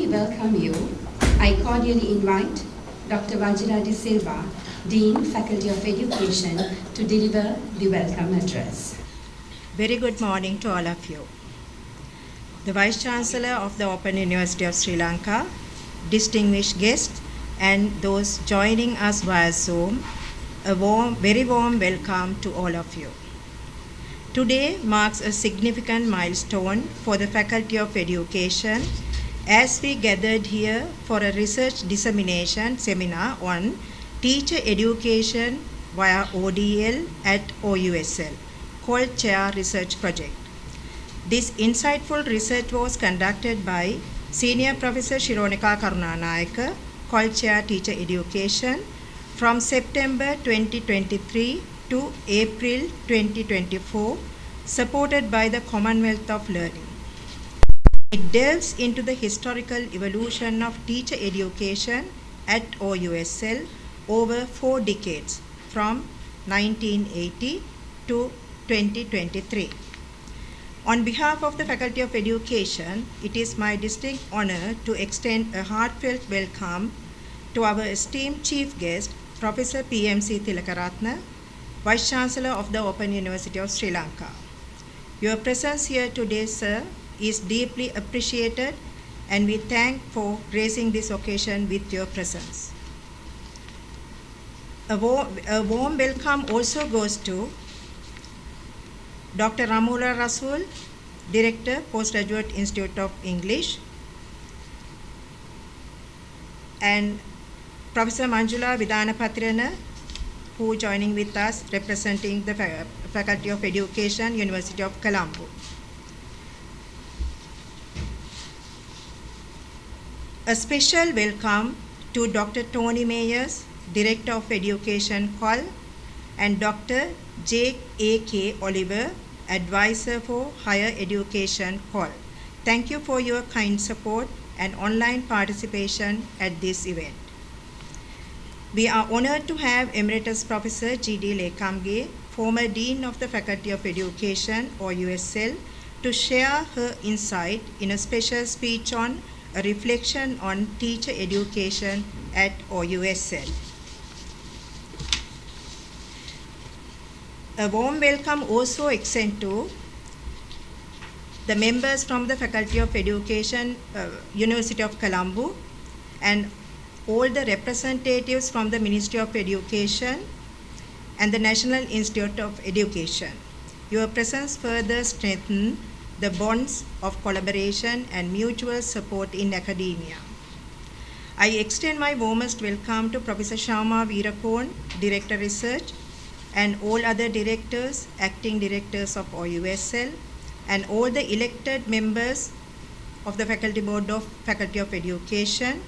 we welcome you, I cordially invite Dr. Vajira De Silva, Dean, Faculty of Education, to deliver the welcome address. Very good morning to all of you. The Vice Chancellor of the Open University of Sri Lanka, distinguished guests, and those joining us via Zoom, a very warm welcome to all of you. Today marks a significant milestone for the Faculty of Education as we gathered here for a Research Dissemination Seminar on Teacher Education via ODL at OUSL, COL Chair Research Project. This insightful research was conducted by Senior Professor Shironica Karunanayaka, COL Chair Teacher Education, from September 2023 to April 2024, supported by the Commonwealth of Learning. It delves into the historical evolution of teacher education at OUSL over 4 decades, from 1980 to 2023. On behalf of the Faculty of Education, it is my distinct honor to extend a heartfelt welcome to our esteemed chief guest, Professor P.M.C. Tilakaratne, Vice Chancellor of the Open University of Sri Lanka. Your presence here today, sir, is deeply appreciated, and we thank for gracing this occasion with your presence. A warm welcome also goes to Dr. Ramula Rasool, Director, Postgraduate Institute of English, and Professor Manjula Vidanapatrana, who joining with us representing the Faculty of Education, University of Colombo. A special welcome to Dr. Tony Mayers, Director of Education, COL, and Dr. J.A.K. Oliver, Advisor for Higher Education, COL. Thank you for your kind support and online participation at this event. We are honored to have Emeritus Professor G.D. Lekamge, former Dean of the Faculty of Education, or USL, to share her insight in a special speech on a reflection on teacher education at OUSL. A warm welcome also extends to the members from the Faculty of Education, University of Colombo, and all the representatives from the Ministry of Education and the National Institute of Education. Your presence further strengthens the bonds of collaboration and mutual support in academia. I extend my warmest welcome to Professor Shyama Veerakon, Director Research, and all other directors, acting directors of OUSL, and all the elected members of the Faculty Board of Faculty of Education,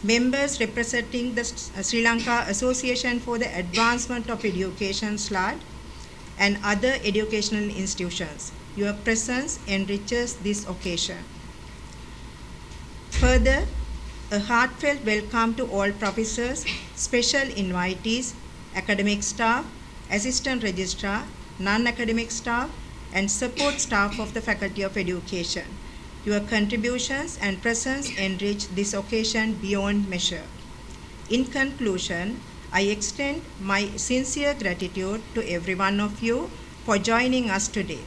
members representing the Sri Lanka Association for the Advancement of Education, SLAD, and other educational institutions. Your presence enriches this occasion. Further, a heartfelt welcome to all professors, special invitees, academic staff, assistant registrar, non-academic staff, and support staff of the Faculty of Education. Your contributions and presence enrich this occasion beyond measure. In conclusion, I extend my sincere gratitude to every one of you for joining us today.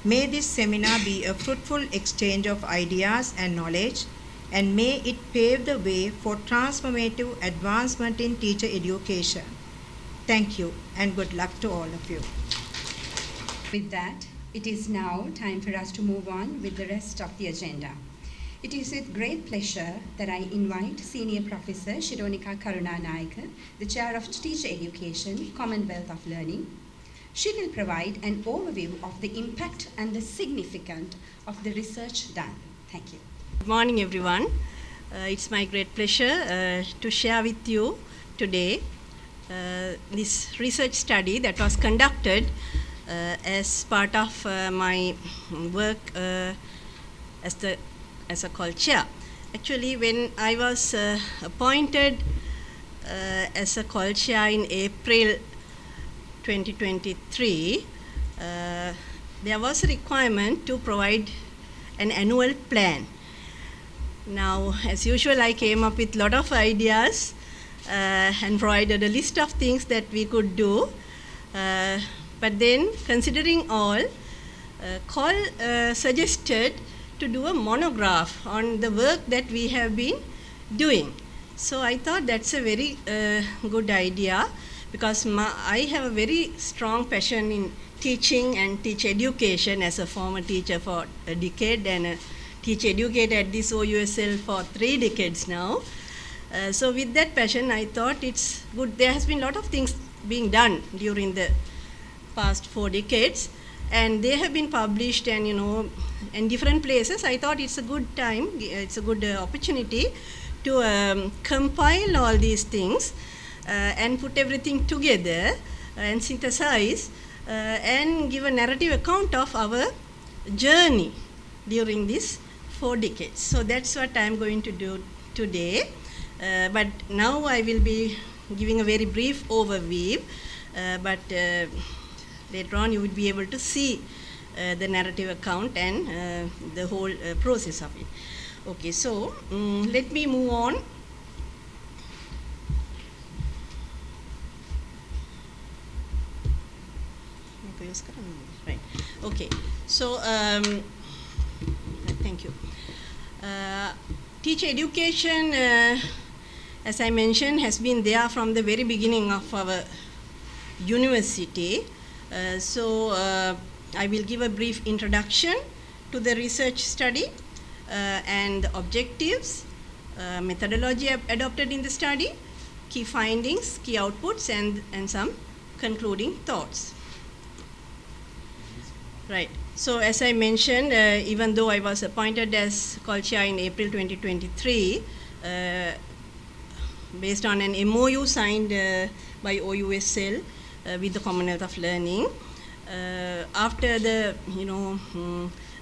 May this seminar be a fruitful exchange of ideas and knowledge, and may it pave the way for transformative advancement in teacher education. Thank you, and good luck to all of you. With that, it is now time for us to move on with the rest of the agenda. It is with great pleasure that I invite Senior Professor Shironica Karunanayaka, the Chair of Teacher Education, Commonwealth of Learning. She will provide an overview of the impact and the significance of the research done. Thank you. Good morning, everyone. It's my great pleasure to share with you today this research study that was conducted as part of my work as a COL Chair. Actually, when I was appointed as a COL Chair in April 2023, there was a requirement to provide an annual plan. Now, as usual, I came up with a lot of ideas and provided a list of things that we could do. But then, considering all, COL suggested to do a monograph on the work that we have been doing. So I thought that's a very good idea, because I have a very strong passion in teaching and teacher education as a former teacher for a decade and a teacher educator at this OUSL for 3 decades now. So with that passion, I thought it's good. There has been a lot of things being done during the past 4 decades, and they have been published and in different places. I thought it's a good time, it's a good opportunity to compile all these things and put everything together and synthesize and give a narrative account of our journey during these 4 decades. So that's what I'm going to do today. But now I will be giving a very brief overview, but later on you would be able to see the narrative account and the whole process of it. Okay, so let me move on. Right. Okay, so thank you. Teacher education, as I mentioned, has been there from the very beginning of our university. So I will give a brief introduction to the research study and the objectives, methodology adopted in the study, key findings, key outputs, and some concluding thoughts. Right. So as I mentioned, even though I was appointed as COL Chair in April 2023, based on an MOU signed by OUSL with the Commonwealth of Learning, after the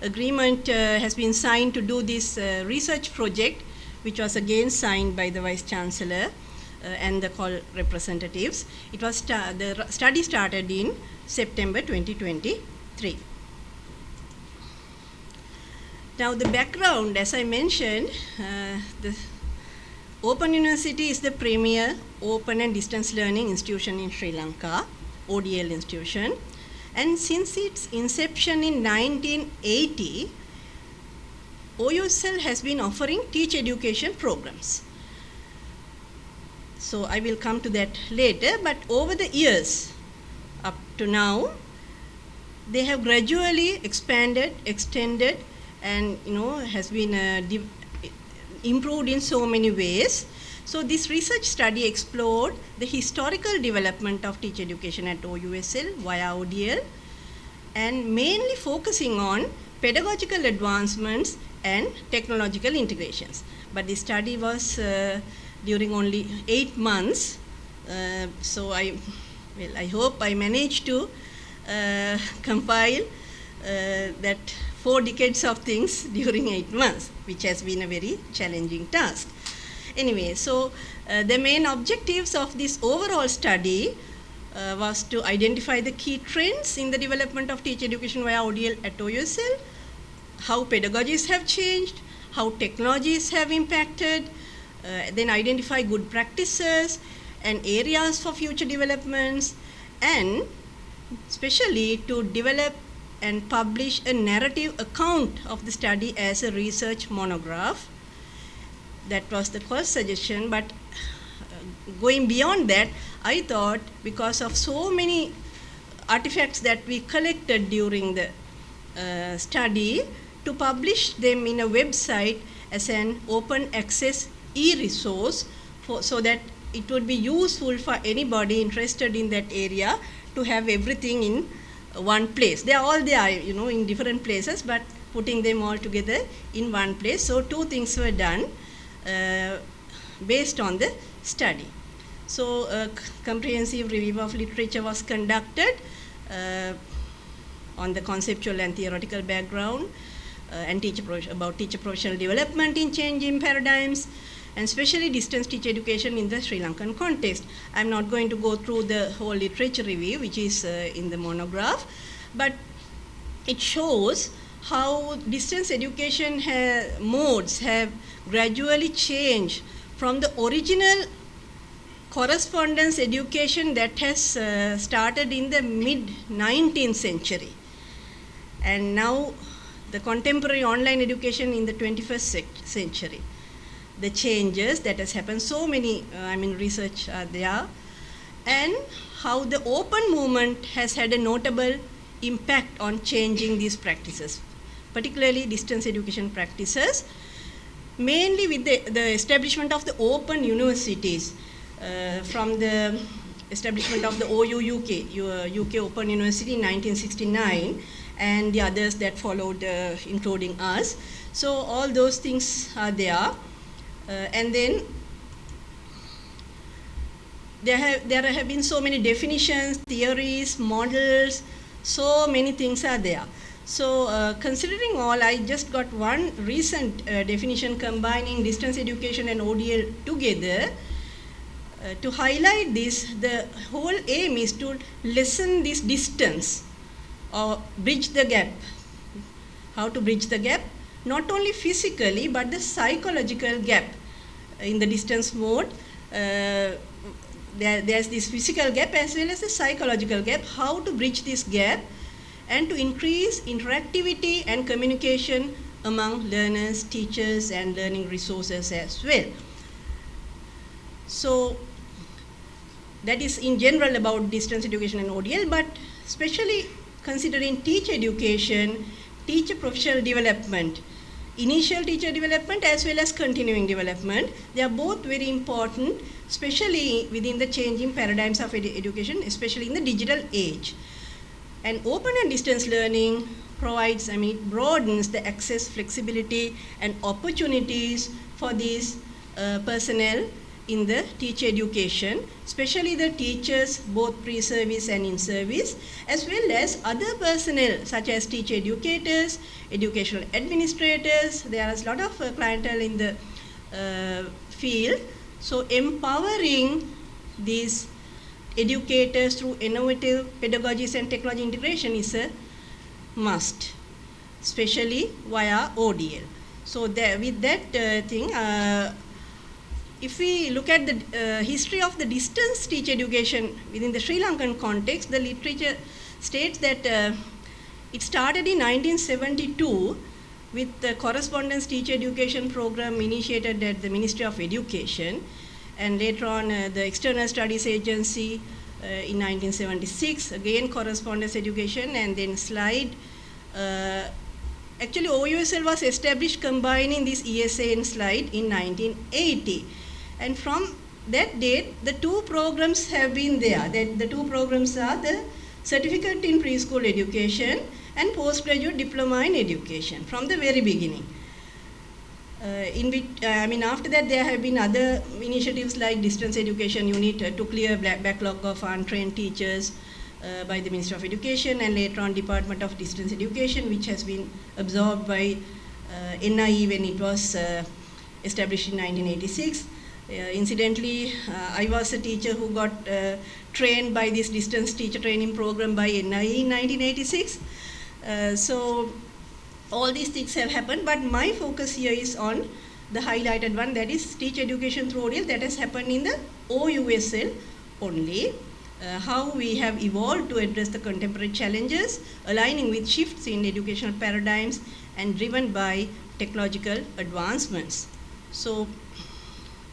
agreement has been signed to do this research project, which was again signed by the Vice Chancellor and the COL representatives, it was the study started in September 2023. Now the background, as I mentioned, the Open University is the premier open and distance learning institution in Sri Lanka, ODL institution. And since its inception in 1980, OUSL has been offering teacher education programs. So I will come to that later, but over the years, up to now, they have gradually expanded, extended, and has been improved in so many ways. So this research study explored the historical development of teacher education at OUSL via ODL, and mainly focusing on pedagogical advancements and technological integrations. But the study was during only 8 months, so I hope I managed to compile that 4 decades of things during 8 months, which has been a very challenging task. Anyway, so the main objectives of this overall study was to identify the key trends in the development of teacher education via ODL at OUSL, how pedagogies have changed, how technologies have impacted, then identify good practices and areas for future developments, and especially to develop and publish a narrative account of the study as a research monograph. That was the COL suggestion, but going beyond that, I thought because of so many artifacts that we collected during the study, to publish them in a website as an open access e-resource so that it would be useful for anybody interested in that area to have everything in one place. They are all there, in different places, but putting them all together in one place. So 2 things were done based on the study. So a comprehensive review of literature was conducted on the conceptual and theoretical background and about teacher professional development in changing paradigms, and especially distance teacher education in the Sri Lankan context. I'm not going to go through the whole literature review, which is in the monograph, but it shows how distance education modes have gradually changed from the original correspondence education that has started in the mid-19th century, and now the contemporary online education in the 21st century. The changes that has happened, so many research are there, and how the open movement has had a notable impact on changing these practices, particularly distance education practices, mainly with the establishment of the open universities, from the establishment of the UK Open University in 1969, and the others that followed, including us. So all those things are there, and then there have been so many definitions, theories, models, so many things are there. So considering all, I just got one recent definition combining distance education and ODL together. To highlight this, the whole aim is to lessen this distance or bridge the gap. How to bridge the gap? Not only physically, but the psychological gap in the distance mode. There's this physical gap as well as the psychological gap. How to bridge this gap and to increase interactivity and communication among learners, teachers, and learning resources as well. So that is in general about distance education and ODL, but especially considering teacher education, teacher professional development, initial teacher development as well as continuing development. They are both very important, especially within the changing paradigms of education, especially in the digital age. And open and distance learning provides, it broadens the access, flexibility, and opportunities for these personnel in the teacher education, especially the teachers, both pre-service and in-service, as well as other personnel such as teacher educators, educational administrators. There is a lot of clientele in the field. So empowering these educators through innovative pedagogies and technology integration is a must, especially via ODL. So with that thing, if we look at the history of the distance teacher education within the Sri Lankan context, the literature states that it started in 1972 with the correspondence teacher education program initiated at the Ministry of Education, and later on the External Studies Agency in 1976, again correspondence education, and then slide. Actually, OUSL was established combining this ESA and slide in 1980. And from that date, the two programs have been there. The two programs are the Certificate in Preschool Education and Postgraduate Diploma in Education from the very beginning. After that, there have been other initiatives like Distance Education Unit to clear backlog of untrained teachers by the Ministry of Education, and later on Department of Distance Education, which has been absorbed by NIE when it was established in 1986. Incidentally, I was a teacher who got trained by this distance teacher training program by NIE in 1986. So all these things have happened, but my focus here is on the highlighted one, that is teacher education through ODL, that has happened in the OUSL only. How we have evolved to address the contemporary challenges, aligning with shifts in educational paradigms and driven by technological advancements. So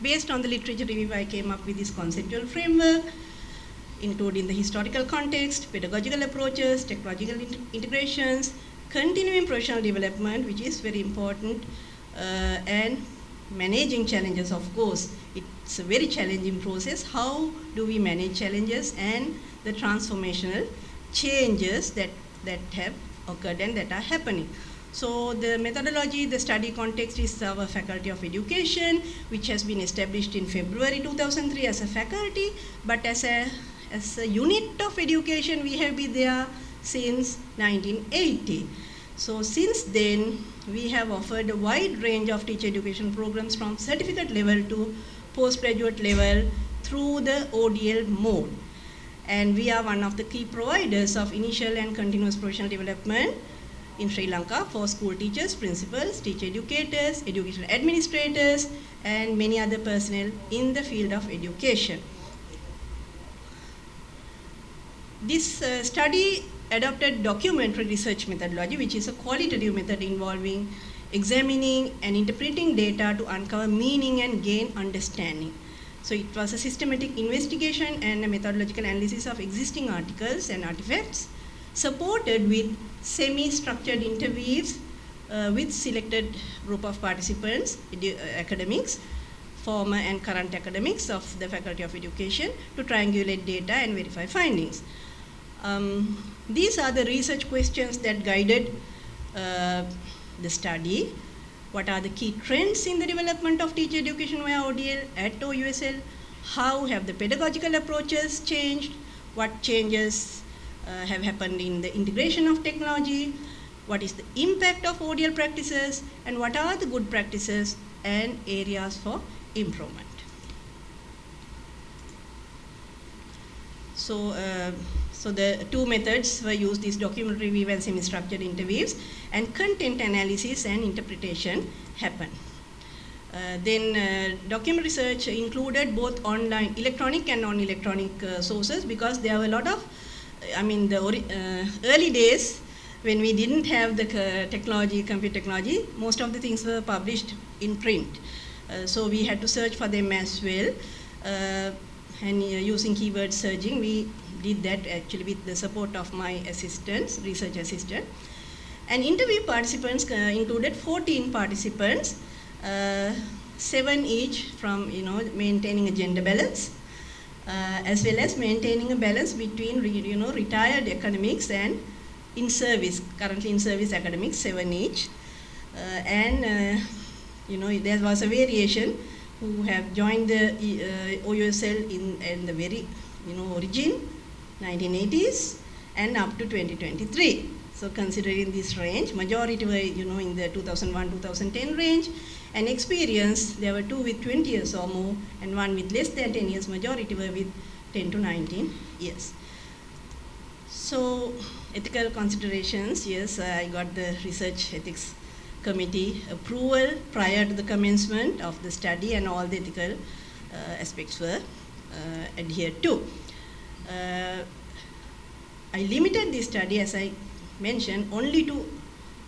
based on the literature review, I came up with this conceptual framework, including the historical context, pedagogical approaches, technological integrations, continuing professional development, which is very important, and managing challenges, of course. It's a very challenging process. How do we manage challenges and the transformational changes that have occurred and that are happening? So the methodology, the study context is our Faculty of Education, which has been established in February 2003 as a faculty, but as a unit of education, we have been there since 1980. So since then, we have offered a wide range of teacher education programs from certificate level to postgraduate level through the ODL mode. And we are one of the key providers of initial and continuous professional development in Sri Lanka for school teachers, principals, teacher educators, education administrators, and many other personnel in the field of education. This study adopted documentary research methodology, which is a qualitative method involving examining and interpreting data to uncover meaning and gain understanding. So it was a systematic investigation and a methodological analysis of existing articles and artifacts, supported with semi-structured interviews with selected group of participants, academics, former and current academics of the Faculty of Education, to triangulate data and verify findings. These are the research questions that guided the study. What are the key trends in the development of teacher education via ODL at OUSL? How have the pedagogical approaches changed? What changes have happened in the integration of technology? What is the impact of ODL practices? And what are the good practices and areas for improvement? So the two methods were used, these documentary review and semi-structured interviews, and content analysis and interpretation happened. Then document research included both online, electronic and non-electronic sources, because there were a lot of, the early days when we didn't have the technology, computer technology, most of the things were published in print. So we had to search for them as well. And using keyword searching, we did that actually with the support of my assistants, research assistant. And interview participants included 14 participants, 7 each from maintaining a gender balance, as well as maintaining a balance between retired academics and currently in service academics, 7 each. There was a variation who have joined the OUSL in the very origin, 1980s, and up to 2023. So considering this range, majority were in the 2001-2010 range, and experience, there were 2 with 20 years or more, and 1 with less than 10 years, majority were with 10 to 19 years. So ethical considerations, yes, I got the research ethics committee approval prior to the commencement of the study, and all the ethical aspects were adhered to. I limited this study, as I mentioned, only to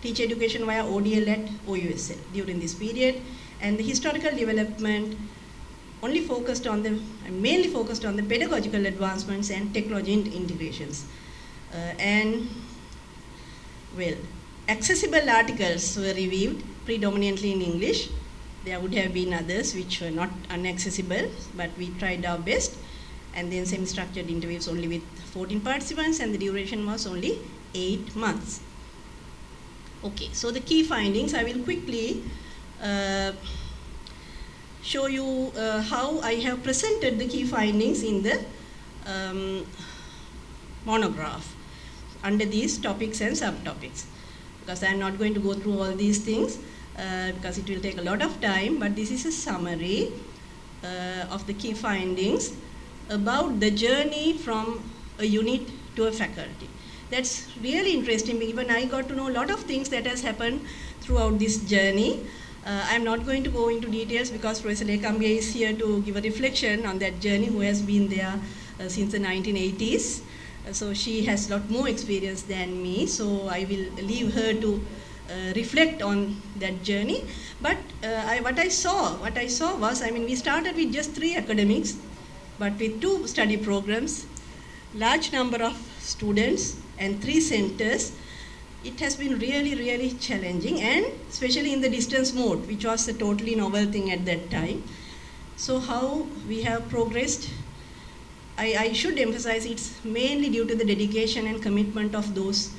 teacher education via ODL at OUSL during this period, and the historical development mainly focused on the pedagogical advancements and technology integrations. Accessible articles were reviewed predominantly in English. There would have been others which were not inaccessible, but we tried our best. And then semi-structured interviews only with 14 participants, and the duration was only 8 months. Okay, so the key findings, I will quickly show you how I have presented the key findings in the monograph under these topics and subtopics. Because I am not going to go through all these things because it will take a lot of time, but this is a summary of the key findings about the journey from a unit to a faculty. That's really interesting. Even I got to know a lot of things that has happened throughout this journey. I'm not going to go into details because Professor Lekambia is here to give a reflection on that journey, who has been there since the 1980s. So she has a lot more experience than me, so I will leave her to reflect on that journey. But what I saw was, we started with just 3 academics, but with 2 study programs, large number of students, and 3 centers. It has been really, really challenging, and especially in the distance mode, which was a totally novel thing at that time. So how we have progressed, I should emphasize it's mainly due to the dedication and commitment of those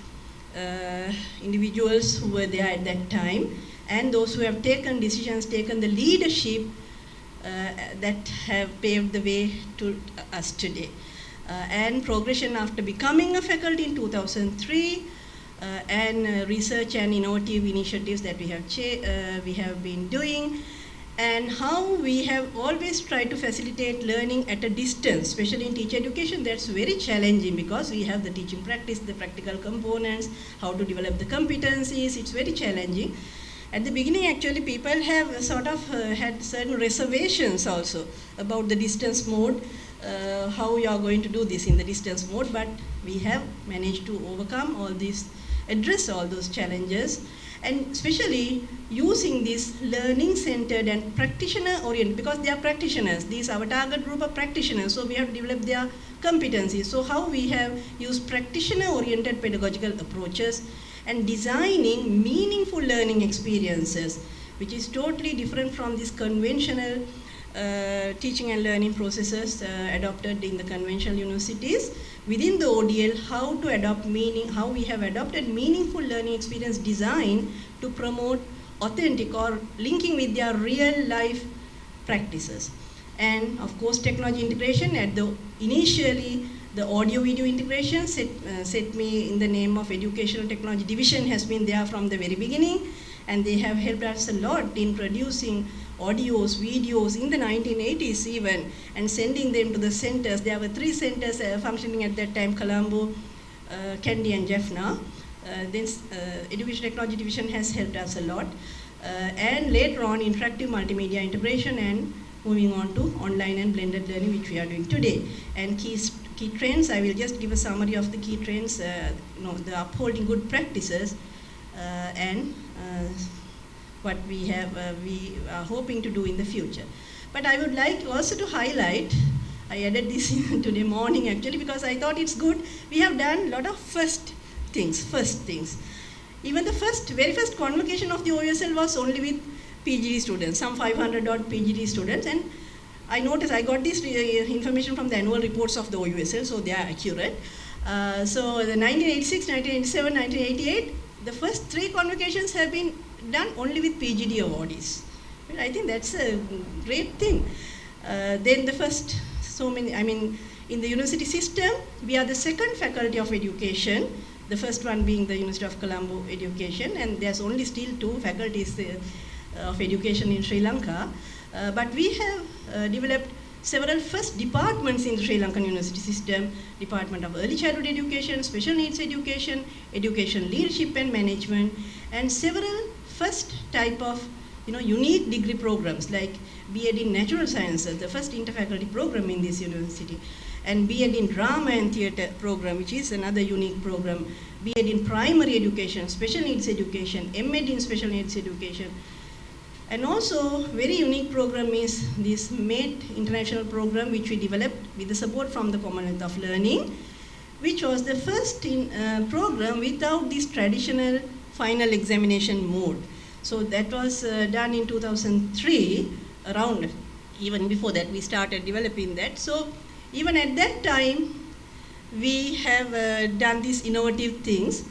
individuals who were there at that time, and those who have taken decisions, taken the leadership that have paved the way to us today. And progression after becoming a faculty in 2003, and research and innovative initiatives that we have been doing, and how we have always tried to facilitate learning at a distance, especially in teacher education. That's very challenging because we have the teaching practice, the practical components, how to develop the competencies. It's very challenging. At the beginning, actually, people have sort of had certain reservations also about the distance mode, how you are going to do this in the distance mode, but we have managed to overcome all these, address all those challenges, and especially using this learning-centered and practitioner-oriented, because they are practitioners. These are our target group of practitioners, so we have to develop their competencies. So how we have used practitioner-oriented pedagogical approaches and designing meaningful learning experiences, which is totally different from these conventional teaching and learning processes adopted in the conventional universities. Within the ODL, how we have adopted meaningful learning experience design to promote authentic or linking with their real life practices. And of course, technology integration initially the audio video integration set me in the name of Educational Technology Division has been there from the very beginning, and they have helped us a lot in producing audios, videos in the 1980s even, and sending them to the centers. There were 3 centers functioning at that time, Colombo, Kandy and Jaffna. This Education Technology Division has helped us a lot. And later on, interactive multimedia integration, and moving on to online and blended learning, which we are doing today. And key trends, I will just give a summary of the key trends, the upholding good practices, and what we are hoping to do in the future. But I would like also to highlight, I added this in today morning actually, because I thought it's good. We have done a lot of first things. Even the very first convocation of the OUSL was only with PGD students, some 500 odd PGD students, and I noticed, I got this information from the annual reports of the OUSL, so they are accurate. So the 1986, 1987, 1988, the first 3 convocations have been done only with PGD awardees. I think that's a great thing. Then the first, in the university system, we are the second faculty of education, the first one being the University of Colombo Education, and there's only still 2 faculties of education in Sri Lanka. But we have developed several first departments in the Sri Lankan university system: Department of Early Childhood Education, Special Needs Education, Education Leadership and Management, and several first type of unique degree programs like B.Ed in Natural Sciences, the first interfaculty program in this university, and B.Ed in Drama and Theatre program, which is another unique program, B.Ed in Primary Education, Special Needs Education, M.Ed in Special Needs Education. And also, very unique program is this MATE international program, which we developed with the support from the Commonwealth of Learning, which was the first program without this traditional final examination mode. So that was done in 2003, around, even before that we started developing that. So even at that time, we have done these innovative things,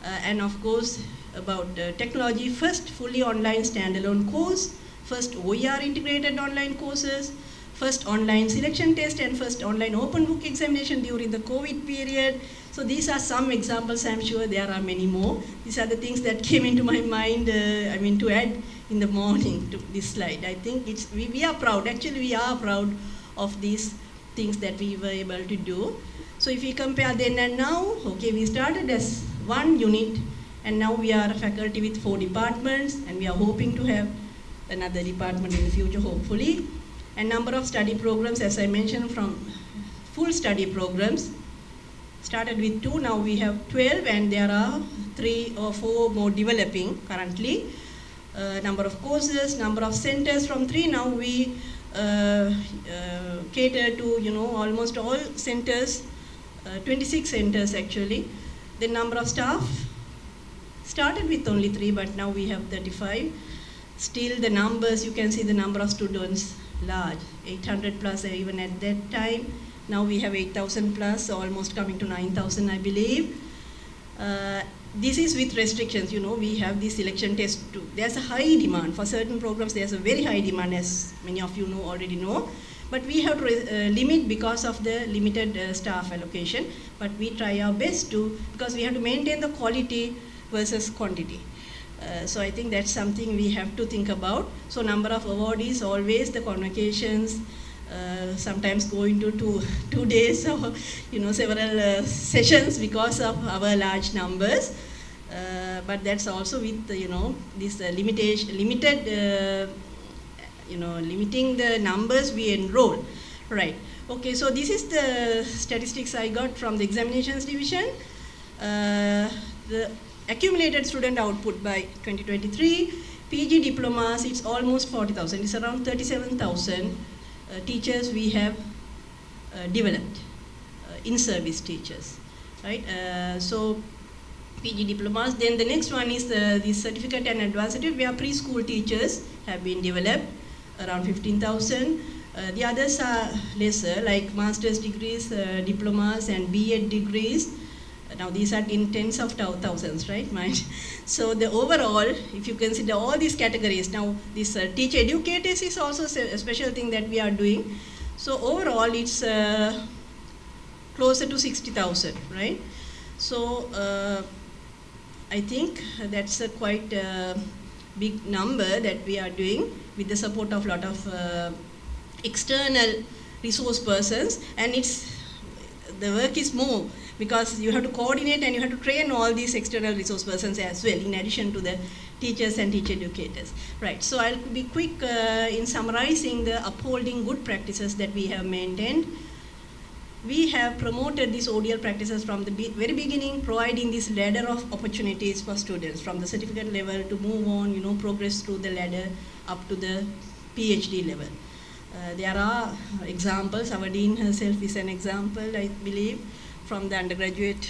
and of course, about technology, first fully online standalone course, first OER integrated online courses, first online selection test, and first online open book examination during the COVID period. So these are some examples. I'm sure there are many more. These are the things that came into my mind, to add in the morning to this slide. I think we are proud, actually we are proud of these things that we were able to do. So if we compare then and now, okay, we started as 1 unit, and now we are a faculty with 4 departments, and we are hoping to have another department in the future, hopefully. And number of study programs, as I mentioned, from full study programs, started with 2, now we have 12, and there are 3 or 4 more developing currently. Number of courses, number of centers from 3, now we cater to, almost all centers, 26 centers actually. The number of staff, started with only 3, but now we have 35. Still the numbers, you can see the number of students large, 800 plus even at that time. Now we have 8,000 plus, almost coming to 9,000 I believe. This is with restrictions, we have the selection test too. There's a high demand for certain programs, there's a very high demand, as many of you already know. But we have to limit because of the limited staff allocation. But we try our best to, because we have to maintain the quality versus quantity. So I think that's something we have to think about. So number of awardees, always the convocations, sometimes go into 2 days or several sessions because of our large numbers. But that's also with this limiting the numbers we enroll. Right. Okay. So this is the statistics I got from the examinations division. The accumulated student output by 2023, PG diplomas, it's almost 40,000. It's around 37,000 teachers we have developed, in-service teachers, right? So PG diplomas. Then the next one is the certificate and advanced certificate, where preschool teachers have been developed, around 15,000. The others are lesser, like master's degrees, diplomas, and B.Ed degrees. Now these are in tens of thousands, right? So the overall, if you consider all these categories, now this teacher educators is also a special thing that we are doing. So overall, it's closer to 60,000, right? So I think that's a quite big number that we are doing with the support of a lot of external resource persons, and the work is more because you have to coordinate and you have to train all these external resource persons as well, in addition to the teachers and teacher educators. Right, so I'll be quick in summarizing the upholding good practices that we have maintained. We have promoted these ODL practices from the very beginning, providing this ladder of opportunities for students from the certificate level to move on, progress through the ladder up to the PhD level. There are examples. Our dean herself is an example, I believe, from the undergraduate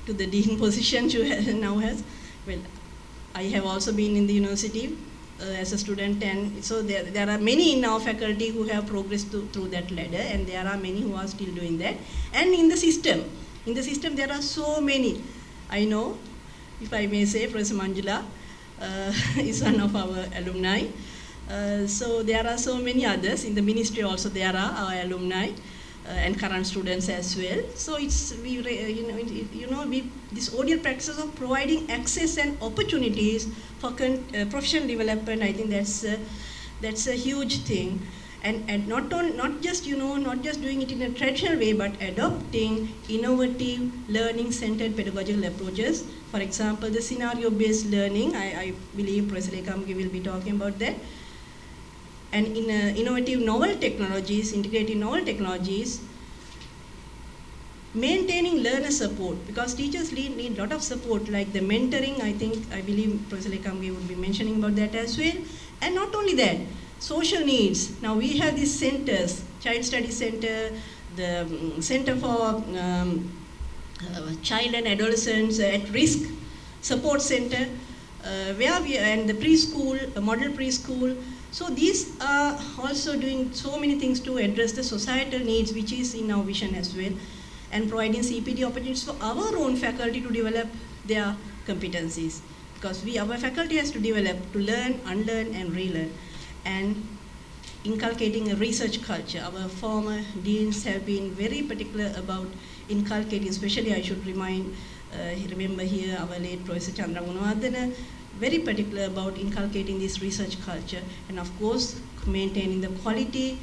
to the dean position she now has. Well, I have also been in the university as a student, and so there are many in our faculty who have progressed through that ladder, and there are many who are still doing that. And in the system there are so many. I know, if I may say, Professor Manjula is one of our alumni. So there are so many others. In the ministry also there are our alumni and current students as well. So it's this ODL practices of providing access and opportunities for professional development. I think that's a huge thing, and not just doing it in a traditional way, but adopting innovative learning-centered pedagogical approaches. For example, the scenario-based learning. I believe Professor Lekamgi will be talking about that. And in innovative novel technologies, integrating novel technologies, maintaining learner support, because teachers need a lot of support, like the mentoring. I believe Professor Lekamgi would be mentioning about that as well. And not only that, social needs. Now we have these centers, Child Study Center, the Center for Child and Adolescents at Risk Support Center, and the preschool, model preschool. So these are also doing so many things to address the societal needs, which is in our vision as well, and providing CPD opportunities for our own faculty to develop their competencies, because our faculty has to develop, to learn, unlearn, and relearn, and inculcating a research culture. Our former deans have been very particular about inculcating, especially I should remember here our late Professor Chandra Gunawardena, very particular about inculcating this research culture, and of course maintaining the quality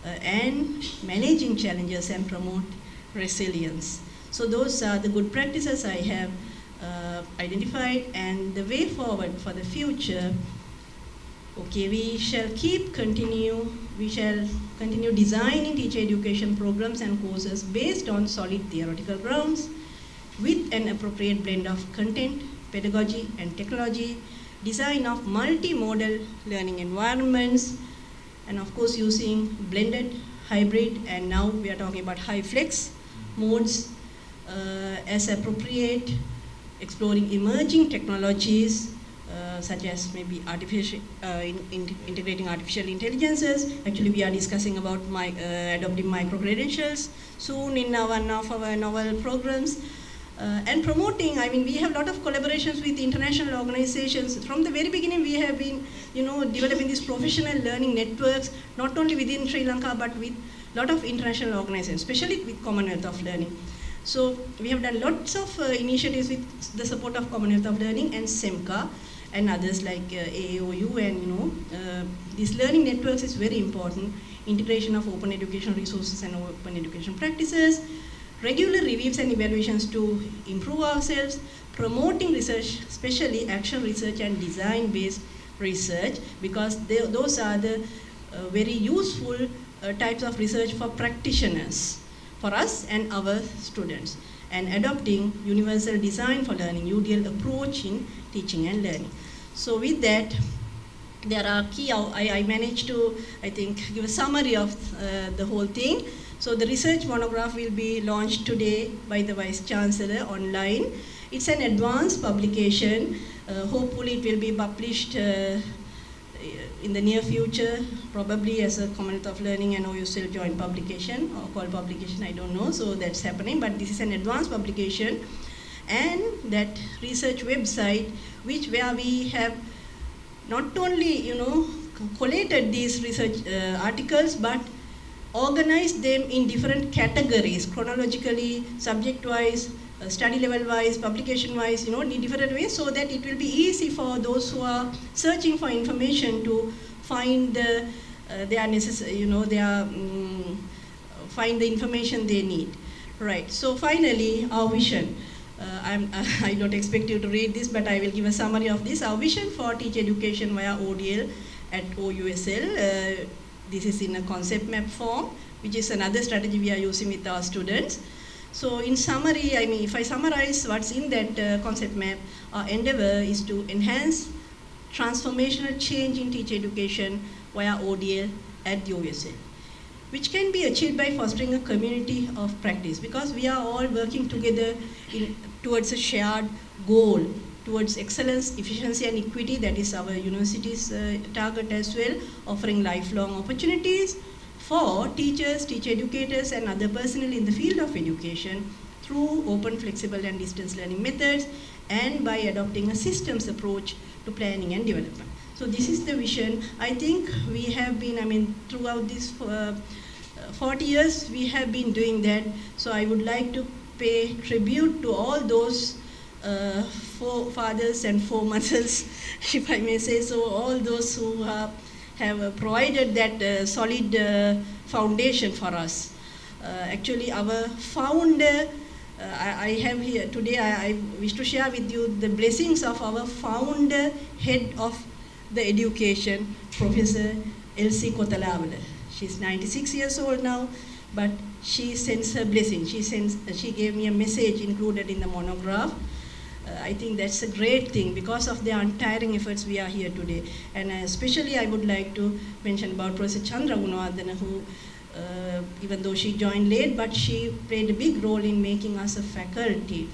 and managing challenges and promote resilience. So those are the good practices I have identified, and the way forward for the future. Okay, we shall continue designing teacher education programs and courses based on solid theoretical grounds with an appropriate blend of content, pedagogy, and technology, design of multimodal learning environments, and of course using blended, hybrid, and now we are talking about high flex modes as appropriate, exploring emerging technologies such as maybe integrating artificial intelligences. Actually, we are discussing about adopting micro-credentials soon in one of our novel programs. And promoting, we have a lot of collaborations with international organizations. From the very beginning, we have been, developing these professional learning networks, not only within Sri Lanka, but with a lot of international organizations, especially with Commonwealth of Learning. So we have done lots of initiatives with the support of Commonwealth of Learning and SEMCA. and others like AAOU, and these learning networks is very important. Integration of open education resources and open education practices, regular reviews and evaluations to improve ourselves, promoting research, especially action research and design-based research, because those are the very useful types of research for practitioners, for us and our students, and adopting universal design for learning, UDL approach in teaching and learning. So with that, there are key, I managed to, I think, give a summary of the whole thing. So the research monograph will be launched today by the Vice Chancellor online. It's an advanced publication. Hopefully it will be published in the near future, probably as a Commonwealth of Learning and OUSL joint publication, or COL publication, I don't know, so that's happening, but this is an advanced publication. And that research website, where we have not only, collated these research articles, but organized them in different categories, chronologically, subject-wise, study level-wise, publication-wise, in different ways, so that it will be easy for those who are searching for information to find find the information they need. Right. So finally, our vision. I don't expect you to read this, but I will give a summary of this. Our vision for teacher education via ODL at OUSL. This is in a concept map form, which is another strategy we are using with our students. So in summary, if I summarize what's in that concept map, our endeavor is to enhance transformational change in teacher education via ODL at the OUSL, which can be achieved by fostering a community of practice, because we are all working together towards a shared goal, towards excellence, efficiency and equity. That is our university's target as well, offering lifelong opportunities for teachers, teacher educators and other personnel in the field of education through open, flexible and distance learning methods, and by adopting a systems approach to planning and development. So this is the vision. I think we have been, throughout this 40 years, we have been doing that. So I would like to pay tribute to all those forefathers and foremothers, if I may say so, all those who have provided that solid foundation for us. Actually, our founder, I have here today, I wish to share with you the blessings of our founder, head of the education, Professor Elsie Kothalawala. She's 96 years old now, but she sends her blessing. She gave me a message included in the monograph. I think that's a great thing. Because of the untiring efforts, we are here today. And especially I would like to mention about Professor Chandra Gunawardena, who, even though she joined late, but she played a big role in making us a faculty.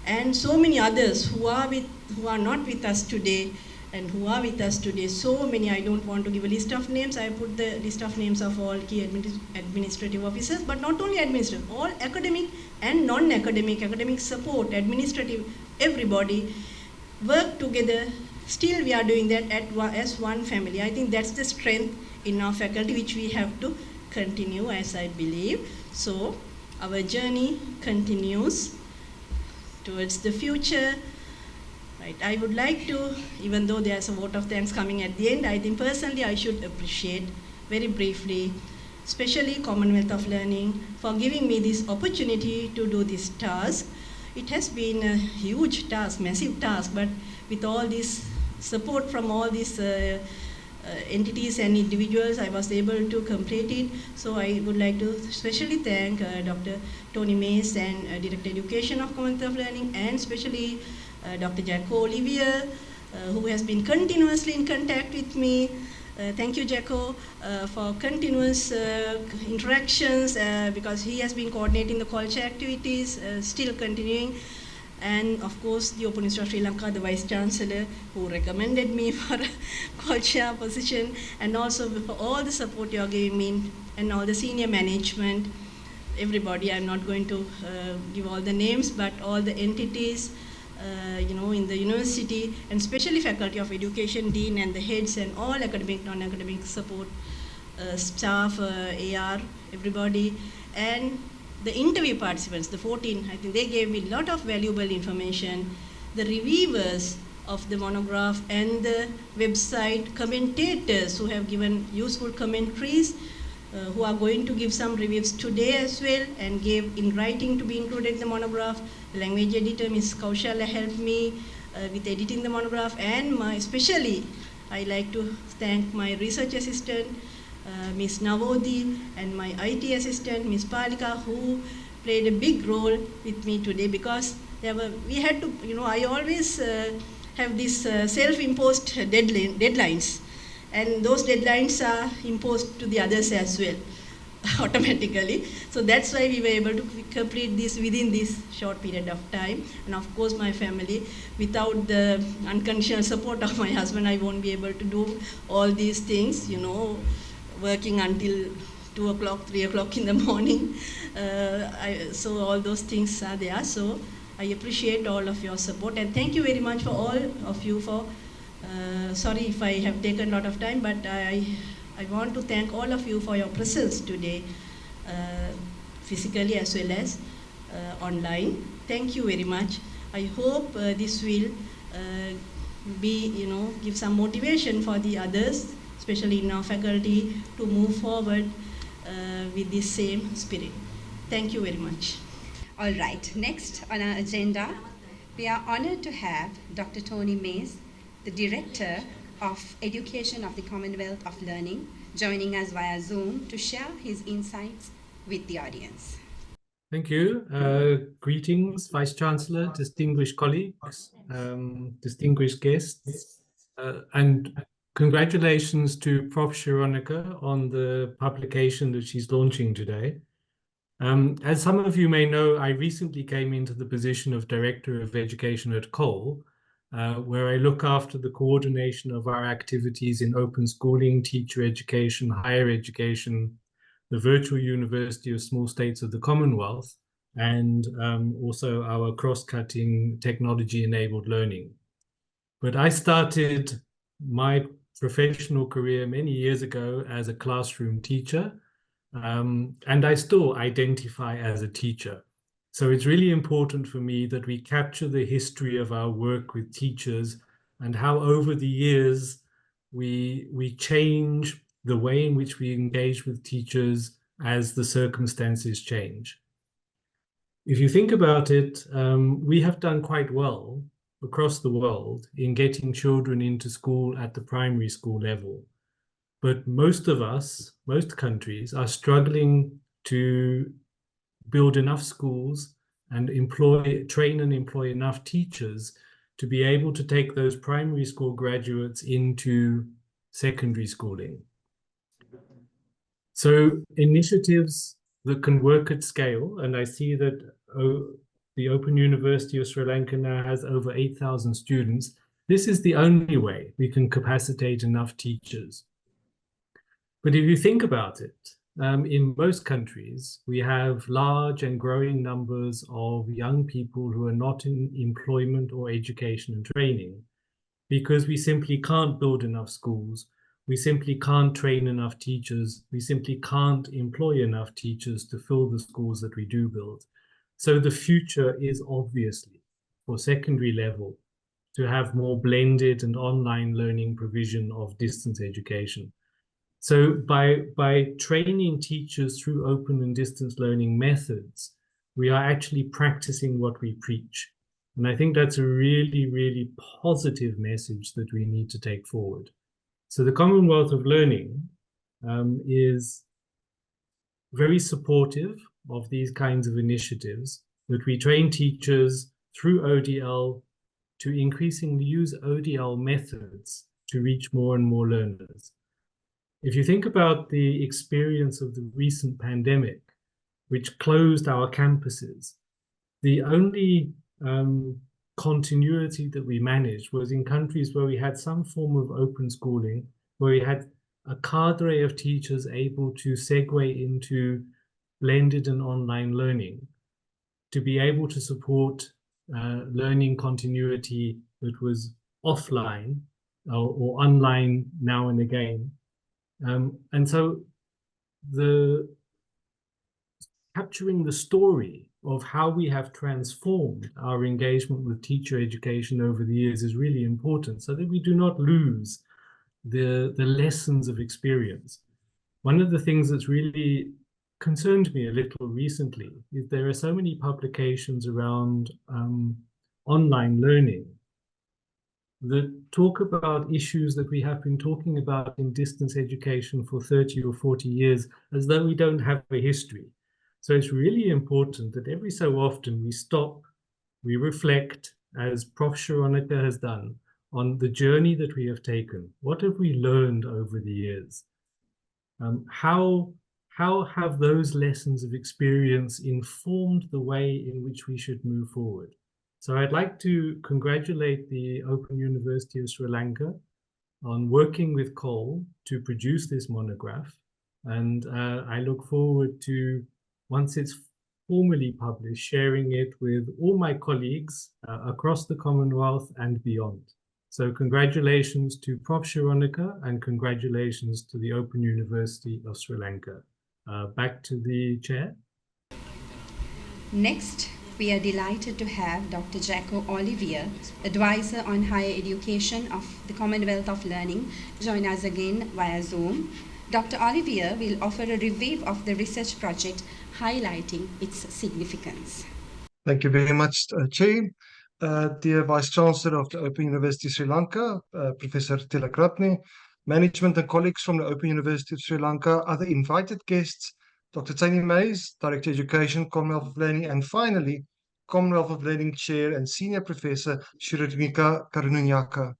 And so many others who are not with us today, and who are with us today, so many. I don't want to give a list of names. I put the list of names of all key administrative officers, but not only administrative, all academic and non-academic, academic support, administrative, everybody work together. Still we are doing that as one family. I think that's the strength in our faculty, which we have to continue, as I believe. So our journey continues towards the future. Right. I would like to, even though there's a vote of thanks coming at the end, I think personally I should appreciate very briefly, especially Commonwealth of Learning, for giving me this opportunity to do this task. It has been a huge task, massive task, but with all this support from all these entities and individuals, I was able to complete it. So I would like to especially thank Dr. Tony Mays and Director Education of Commonwealth of Learning, and especially Dr. Jacko Olivier, who has been continuously in contact with me. Thank you, Jacko, for continuous interactions, because he has been coordinating the COL Chair activities, still continuing. And of course, the Open University of Sri Lanka, the Vice Chancellor, who recommended me for a COL Chair position, and also for all the support you are giving me, and all the senior management, everybody. I'm not going to give all the names, but all the entities, in the university, and especially Faculty of Education, Dean and the heads, and all academic, non-academic support, staff, AR, everybody, and the interview participants, the 14, I think they gave me a lot of valuable information. The reviewers, of the monograph and the website commentators who have given useful commentaries, who are going to give some reviews today as well and gave in writing to be included in the monograph. The language editor, Ms. Kaushala, helped me with editing the monograph, and especially I like to thank my research assistant, Ms. Navodi, and my IT assistant, Ms. Palika, who played a big role with me today, because we had to, I always have these self-imposed deadlines, and those deadlines are imposed to the others as well, automatically. So that's why we were able to complete this within this short period of time. And of course my family, without the unconditional support of my husband, I won't be able to do all these things, working until 2 o'clock, 3 o'clock in the morning. So all those things are there. So I appreciate all of your support, and thank you very much for all of you for, sorry if I have taken a lot of time, but I want to thank all of you for your presence today, physically as well as online. Thank you very much. I hope this will give some motivation for the others, especially in our faculty, to move forward with this same spirit. Thank you very much. All right, next on our agenda, we are honored to have Dr. Tony Mays, the Director of Education of the Commonwealth of Learning, joining us via Zoom to share his insights with the audience. Thank you. Greetings, Vice-Chancellor, distinguished colleagues, distinguished guests, and congratulations to Prof. Shironica on the publication that she's launching today. As some of you may know, I recently came into the position of Director of Education at COL, where I look after the coordination of our activities in open schooling, teacher education, higher education, the virtual University of Small States of the Commonwealth, and also our cross-cutting technology-enabled learning. But I started my professional career many years ago as a classroom teacher, and I still identify as a teacher. So it's really important for me that we capture the history of our work with teachers and how over the years we change the way in which we engage with teachers as the circumstances change. If you think about it, we have done quite well across the world in getting children into school at the primary school level. But most of us, most countries, are struggling to build enough schools and train and employ enough teachers to be able to take those primary school graduates into secondary schooling. So initiatives that can work at scale, and I see that the Open University of Sri Lanka now has over 8,000 students. This is the only way we can capacitate enough teachers. But if you think about it, in most countries, we have large and growing numbers of young people who are not in employment or education and training, because we simply can't build enough schools. We simply can't train enough teachers. We simply can't employ enough teachers to fill the schools that we do build. So the future is obviously for secondary level to have more blended and online learning provision of distance education. So by training teachers through open and distance learning methods, we are actually practicing what we preach. And I think that's a really, really positive message that we need to take forward. So the Commonwealth of Learning is very supportive of these kinds of initiatives, that we train teachers through ODL to increasingly use ODL methods to reach more and more learners. If you think about the experience of the recent pandemic, which closed our campuses, the only continuity that we managed was in countries where we had some form of open schooling, where we had a cadre of teachers able to segue into blended and online learning, to be able to support learning continuity that was offline or online now and again. And so capturing the story of how we have transformed our engagement with teacher education over the years is really important, so that we do not lose the lessons of experience. One of the things that's really concerned me a little recently is there are so many publications around online learning that talk about issues that we have been talking about in distance education for 30 or 40 years as though we don't have a history. So it's really important that every so often we stop, we reflect, as Prof. Shironica has done, on the journey that we have taken. What have we learned over the years? How have those lessons of experience informed the way in which we should move forward? So I'd like to congratulate the Open University of Sri Lanka on working with COL to produce this monograph. And I look forward to, once it's formally published, sharing it with all my colleagues across the Commonwealth and beyond. So congratulations to Prof. Shironica and congratulations to the Open University of Sri Lanka. Back to the chair. Next, we are delighted to have Dr. Jaco Olivier, Advisor on Higher Education of the Commonwealth of Learning, join us again via Zoom. Dr. Olivier will offer a review of the research project, highlighting its significance. Thank you very much, Chair. Dear Vice-Chancellor of the Open University of Sri Lanka, Professor Tilakratne, management and colleagues from the Open University of Sri Lanka, other invited guests, Dr. Tsaini Mays, Director Education, Commonwealth of Learning, and finally, Commonwealth of Learning Chair and Senior Professor Shironica Karunanayaka.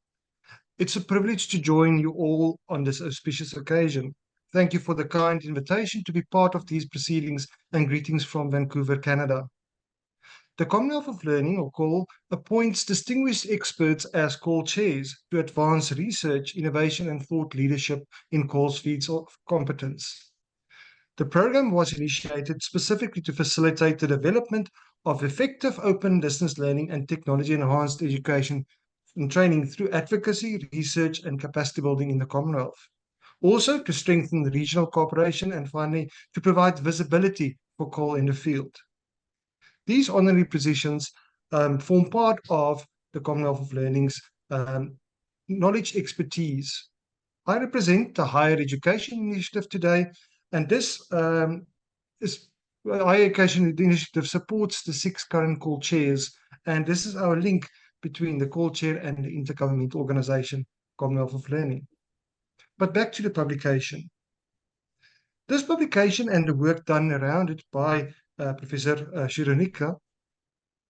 It's a privilege to join you all on this auspicious occasion. Thank you for the kind invitation to be part of these proceedings, and greetings from Vancouver, Canada. The Commonwealth of Learning, or COL, appoints distinguished experts as COL chairs to advance research, innovation, and thought leadership in COL's fields of competence. The program was initiated specifically to facilitate the development of effective open distance learning and technology-enhanced education and training through advocacy, research, and capacity building in the Commonwealth. Also, to strengthen the regional cooperation, and finally, to provide visibility for COL in the field. These honorary positions form part of the Commonwealth of Learning's knowledge expertise. I represent the Higher Education Initiative today, and this Higher Education Initiative supports the 6 current COL chairs, and this is our link between the COL chair and the intergovernmental organization, Commonwealth of Learning. But back to the publication. This publication and the work done around it by Professor Shironica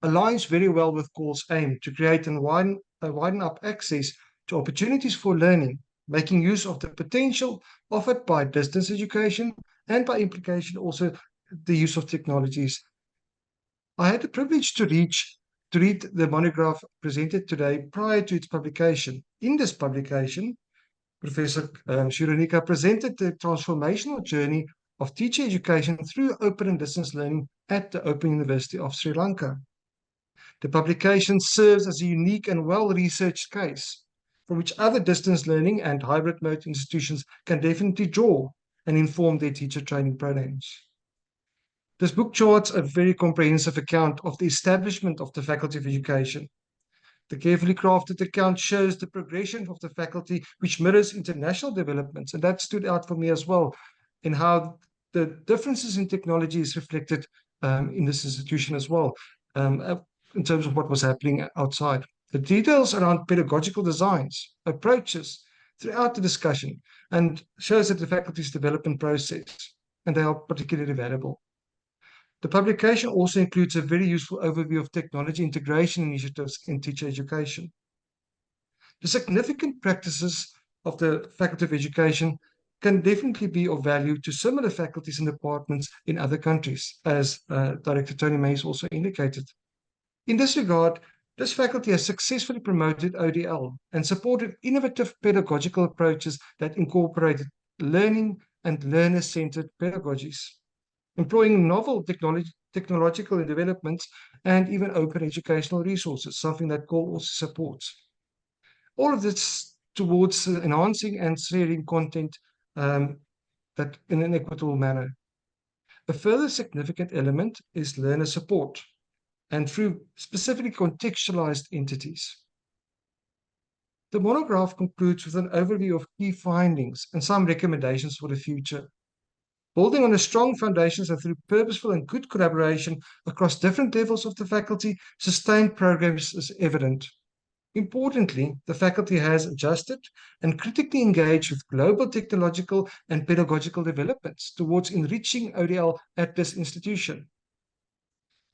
aligns very well with COL's aim to create and widen up access to opportunities for learning, making use of the potential offered by distance education and by implication also the use of technologies. I had the privilege to read the monograph presented today prior to its publication. In this publication, Professor Shironica presented the transformational journey of teacher education through open and distance learning at the Open University of Sri Lanka. The publication serves as a unique and well-researched case from which other distance learning and hybrid mode institutions can definitely draw and inform their teacher training programs. This book charts a very comprehensive account of the establishment of the Faculty of Education. The carefully crafted account shows the progression of the faculty, which mirrors international developments, and that stood out for me as well, in how the differences in technology is reflected in this institution as well, in terms of what was happening outside. The details around pedagogical designs, approaches throughout the discussion, and shows that the faculty's development process, and they are particularly valuable. The publication also includes a very useful overview of technology integration initiatives in teacher education. The significant practices of the Faculty of Education can definitely be of value to similar faculties and departments in other countries, as Director Tony Mays also indicated. In this regard, this faculty has successfully promoted ODL and supported innovative pedagogical approaches that incorporated learning and learner-centered pedagogies, employing novel technological developments and even open educational resources, something that COL also supports. All of this towards enhancing and sharing content that in an equitable manner. A further significant element is learner support, and through specifically contextualized entities. The monograph concludes with an overview of key findings and some recommendations for the future. Building on a strong foundations and through purposeful and good collaboration across different levels of the faculty, sustained progress is evident. Importantly, the faculty has adjusted and critically engaged with global technological and pedagogical developments towards enriching ODL at this institution.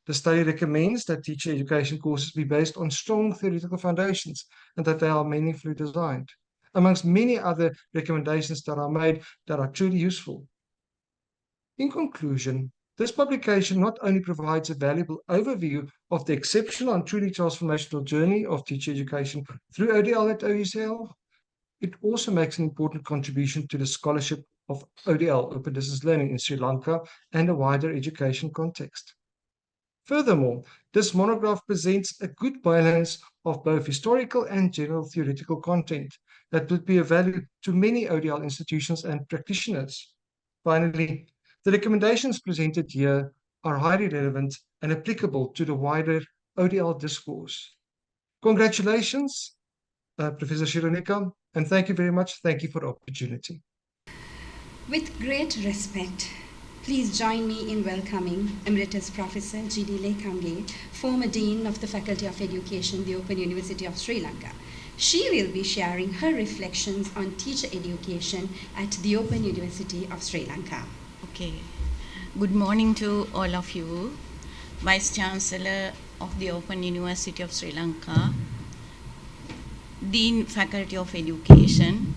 The study recommends that teacher education courses be based on strong theoretical foundations and that they are meaningfully designed, amongst many other recommendations that are made that are truly useful. In conclusion, this publication not only provides a valuable overview of the exceptional and truly transformational journey of teacher education through ODL at OUSL, it also makes an important contribution to the scholarship of ODL, Open Distance Learning, in Sri Lanka and a wider education context. Furthermore, this monograph presents a good balance of both historical and general theoretical content that would be of value to many ODL institutions and practitioners. Finally, the recommendations presented here are highly relevant and applicable to the wider ODL discourse. Congratulations, Professor Shironica, and thank you very much. Thank you for the opportunity. With great respect, please join me in welcoming Emeritus Professor G.D. Lekange, former Dean of the Faculty of Education, the Open University of Sri Lanka. She will be sharing her reflections on teacher education at the Open University of Sri Lanka. Okay. Good morning to all of you. Vice Chancellor of the Open University of Sri Lanka, Dean Faculty of Education,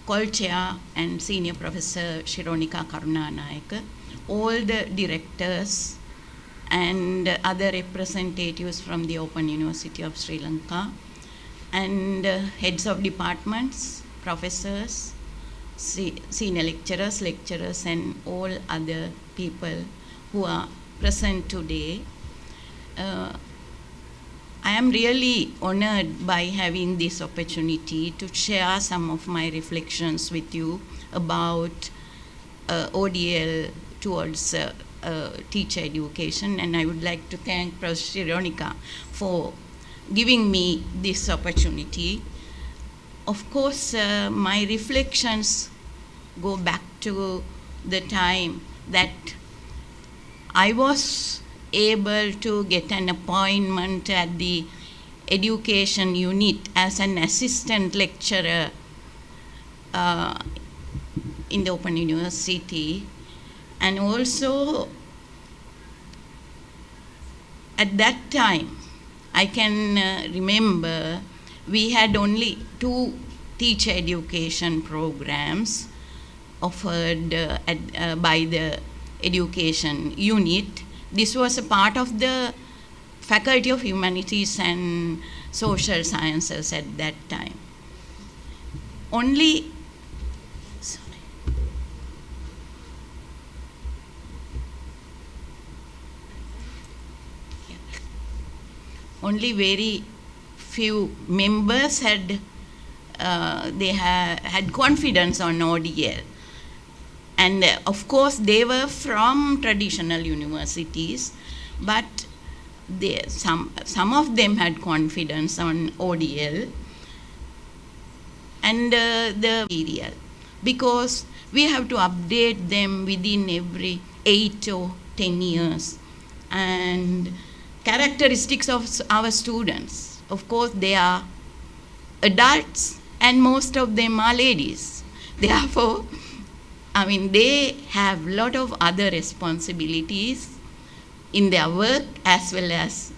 COL Chair and Senior Professor Shironica Karunanayaka, all the directors and other representatives from the Open University of Sri Lanka, and heads of departments, professors, senior lecturers, and all other people who are present today. I am really honored by having this opportunity to share some of my reflections with you about ODL towards teacher education, and I would like to thank Professor Shironica for giving me this opportunity. Of course, my reflections go back to the time that I was able to get an appointment at the education unit as an assistant lecturer in the Open University, and also at that time I can remember we had only 2 teacher education programs offered by the education unit. This was a part of the Faculty of Humanities and Social Sciences at that time. Only very few members had confidence on ODL, and of course they were from traditional universities, but some of them had confidence on ODL and the material, because we have to update them within every 8 or 10 years. And characteristics of our students, of course they are adults and most of them are ladies. Therefore, they have a lot of other responsibilities in their work, as well as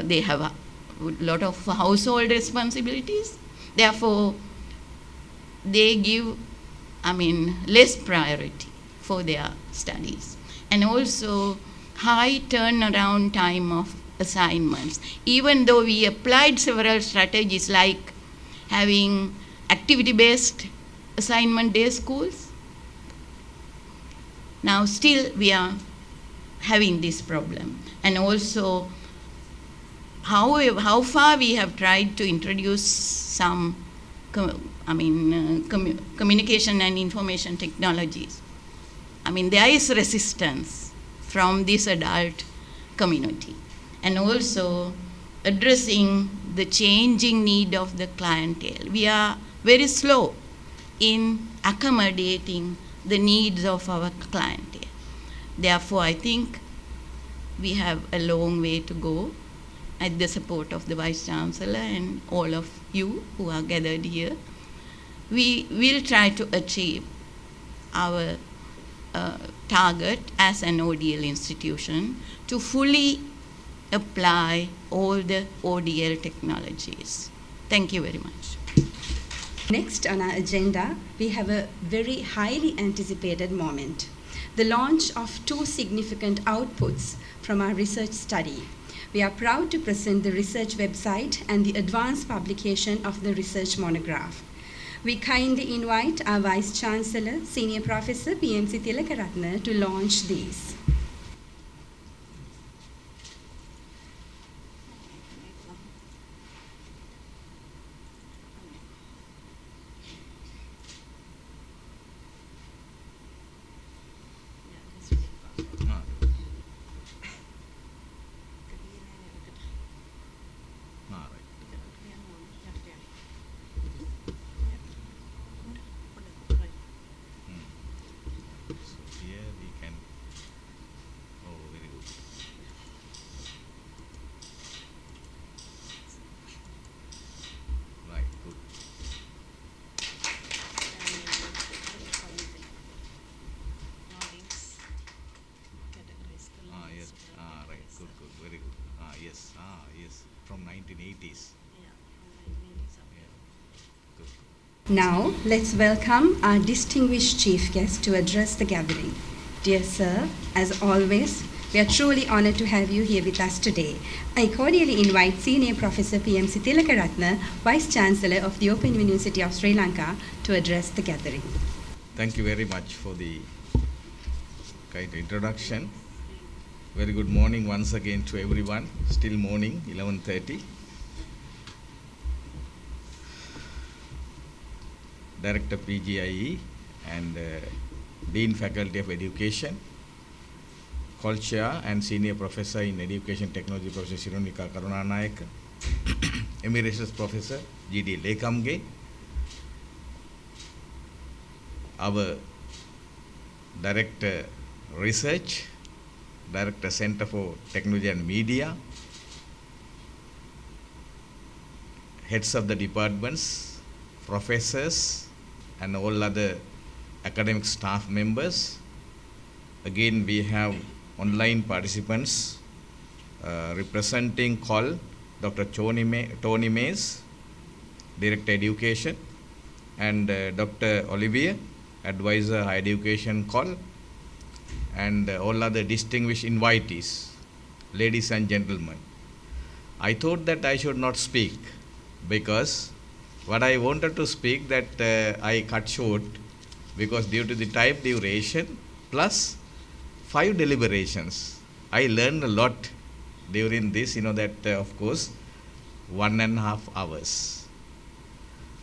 they have a lot of household responsibilities. Therefore, they give less priority for their studies, and also high turnaround time of assignments. Even though we applied several strategies like having activity-based assignment day schools, now still we are having this problem. And also how far we have tried to introduce some communication and information technologies. there is resistance from this adult community, and also addressing the changing need of the clientele. We are very slow in accommodating the needs of our clientele. Therefore, I think we have a long way to go at the support of the Vice Chancellor and all of you who are gathered here. We will try to achieve our target as an ODL institution to fully apply all the ODL technologies. Thank you very much. Next on our agenda, we have a very highly anticipated moment, the launch of 2 significant outputs from our research study. We are proud to present the research website and the advanced publication of the research monograph. We kindly invite our Vice Chancellor, Senior Professor PMC Tilakaratne, to launch these. From 1980s. Now, let's welcome our distinguished chief guest to address the gathering. Dear sir, as always, we are truly honored to have you here with us today. I cordially invite Senior Professor PMC Tilakaratne, Vice Chancellor of the Open University of Sri Lanka, to address the gathering. Thank you very much for the kind introduction. Very good morning once again to everyone. Still morning, 11:30. Director PGIE and Dean Faculty of Education, COL Chair and Senior Professor in Education Technology Professor Shironica Karunanayaka, Emeritus Professor G.D. Lekamge, our Director Research, Director Center for Technology and Media, heads of the departments, professors, and all other academic staff members. Again, we have online participants representing COL, Dr. Tony Mays, Director Education, and Dr. Olivier, Advisor Higher Education COL, and all other distinguished invitees, ladies and gentlemen. I thought that I should not speak because what I wanted to speak that I cut short because due to the time duration plus 5 deliberations. I learned a lot during this, that of course 1.5 hours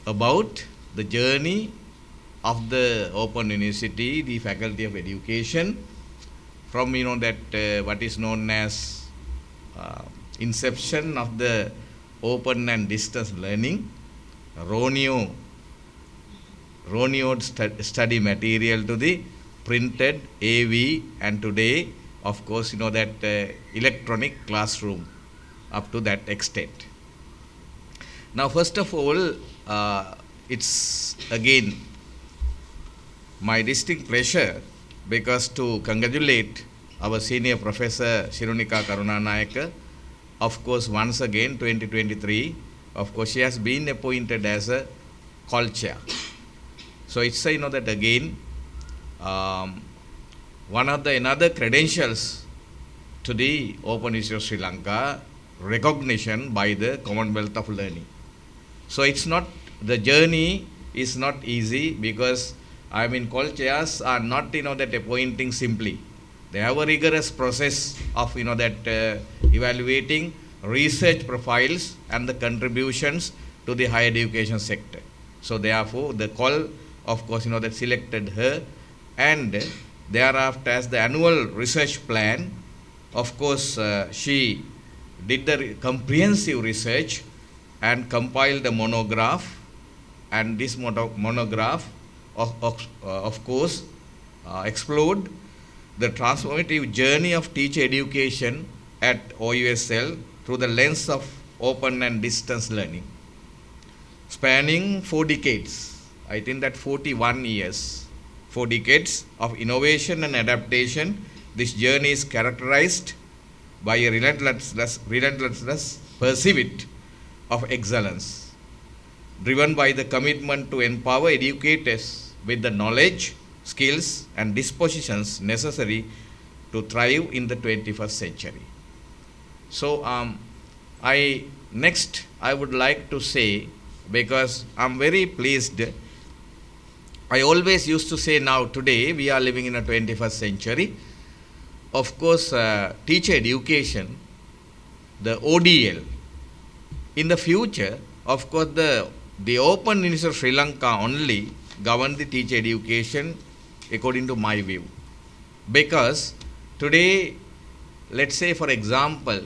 about the journey of the Open University, the Faculty of Education, from what is known as inception of the open and distance learning, Roneo study material to the printed AV, and today of course that electronic classroom up to that extent. Now first of all, it's again my distinct pleasure because to congratulate our Senior Professor Shironica Karunanayaka. Of course, once again 2023, of course she has been appointed as a COL Chair. So it's that again one of the another credentials to the Open University of Sri Lanka, recognition by the Commonwealth of Learning. So it's not, the journey is not easy because COL chairs are not that appointing simply. They have a rigorous process of that evaluating research profiles and the contributions to the higher education sector. So therefore the COL of course that selected her, and thereafter as the annual research plan, of course, she did the comprehensive research and compiled the monograph, and this monograph of course explored the transformative journey of teacher education at OUSL through the lens of open and distance learning, spanning 4 decades. I think that 41 years, 4 decades of innovation and adaptation. This journey is characterized by a relentless pursuit of excellence, driven by the commitment to empower educators with the knowledge, skills, and dispositions necessary to thrive in the 21st century. So, I would like to say, because I'm very pleased, I always used to say now today we are living in a 21st century. Of course, teacher education, the ODL, in the future, of course, the Open University of Sri Lanka only govern the teacher education according to my view. Because today, let's say for example,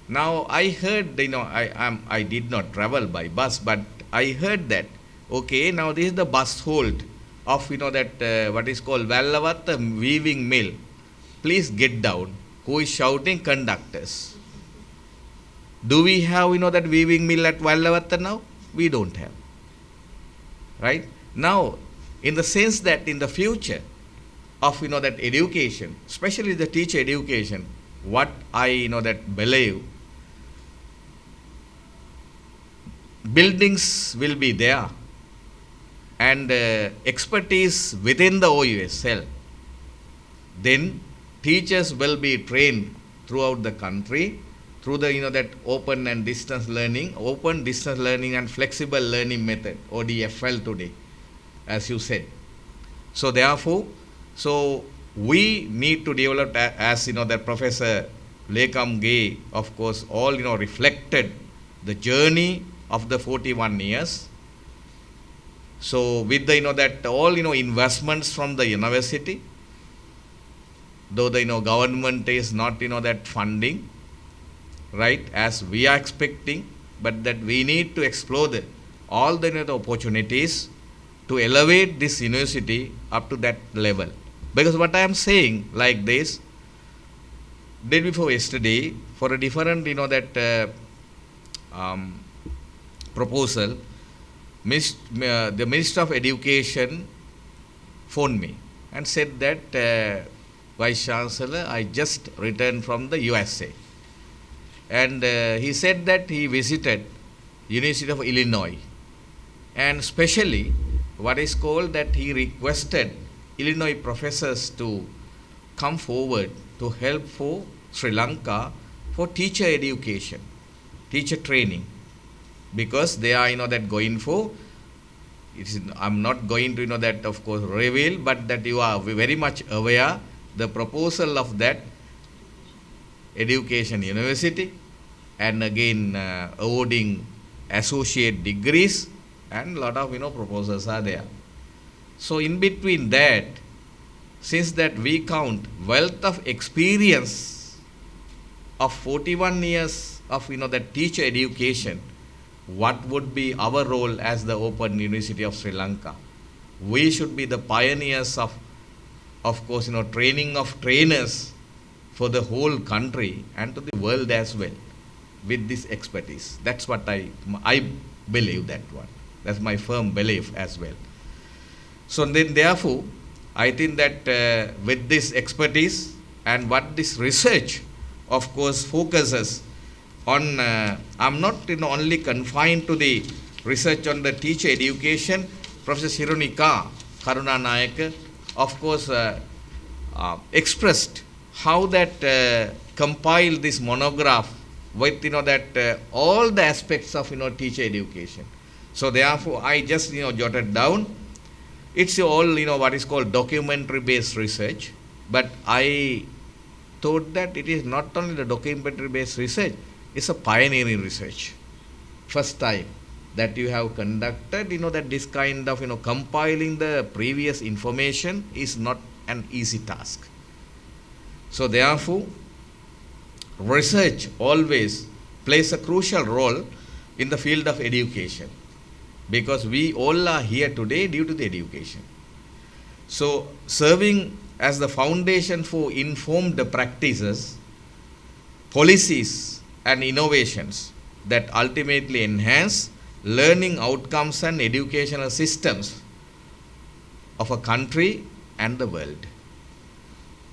now I heard, I did not travel by bus, but I heard that, okay, now this is the bus hold of, that what is called Vallavatta weaving mill. Please get down. Who is shouting? Conductors. Do we have, that weaving mill at Vallavatta now? We don't have. Right? Now, in the sense that in the future of, that education, especially the teacher education, what I, that believe, buildings will be there and expertise within the OUSL. Then teachers will be trained throughout the country through the, that open distance learning and flexible learning method, ODFL today, as you said. So therefore, we need to develop, as that Professor Lekam Gay, of course, all reflected the journey of the 41 years. So with the that all investments from the university, though the government is not that funding, right, as we are expecting, but that we need to explore all the opportunities to elevate this university up to that level. Because what I am saying like this, day before yesterday, for a different that proposal, the Minister of Education phoned me and said that, Vice Chancellor, I just returned from the USA. And he said that he visited University of Illinois, and especially what is called that he requested Illinois professors to come forward to help for Sri Lanka for teacher education, teacher training, because they are that going for, I'm not going to that of course reveal, but that you are very much aware the proposal of that education university, and again awarding associate degrees, and a lot of proposals are there. So in between that, since that we count wealth of experience of 41 years of that teacher education, what would be our role as the Open University of Sri Lanka? We should be the pioneers of course training of trainers for the whole country and to the world as well with this expertise. That's what I believe, that one. That's my firm belief as well. So then therefore, I think that with this expertise and what this research of course focuses on, I'm not only confined to the research on the teacher education. Professor Shironica Karunanayaka, of course, expressed how that compiled this monograph with that all the aspects of teacher education. So therefore, I just jotted down. It's all what is called documentary based research, but I thought that it is not only the documentary based research, it's a pioneering research. First time that you have conducted, that this kind of compiling the previous information is not an easy task. So therefore, research always plays a crucial role in the field of education, because we all are here today due to the education. So serving as the foundation for informed practices, policies and innovations that ultimately enhance learning outcomes and educational systems of a country and the world.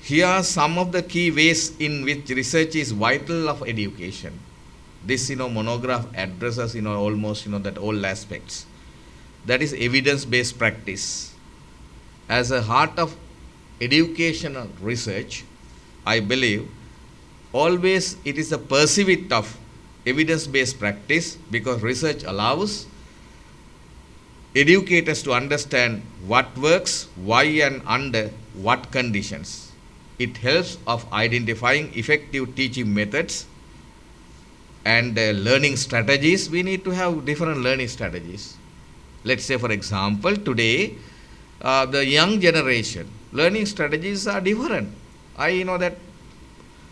Here are some of the key ways in which research is vital of education. This monograph addresses almost that all aspects. That is evidence-based practice. As a heart of educational research, I believe always it is a pursuit of evidence-based practice, because research allows educators to understand what works, why and under what conditions. It helps of identifying effective teaching methods and learning strategies. We need to have different learning strategies. Let's say, for example, today the young generation learning strategies are different. I that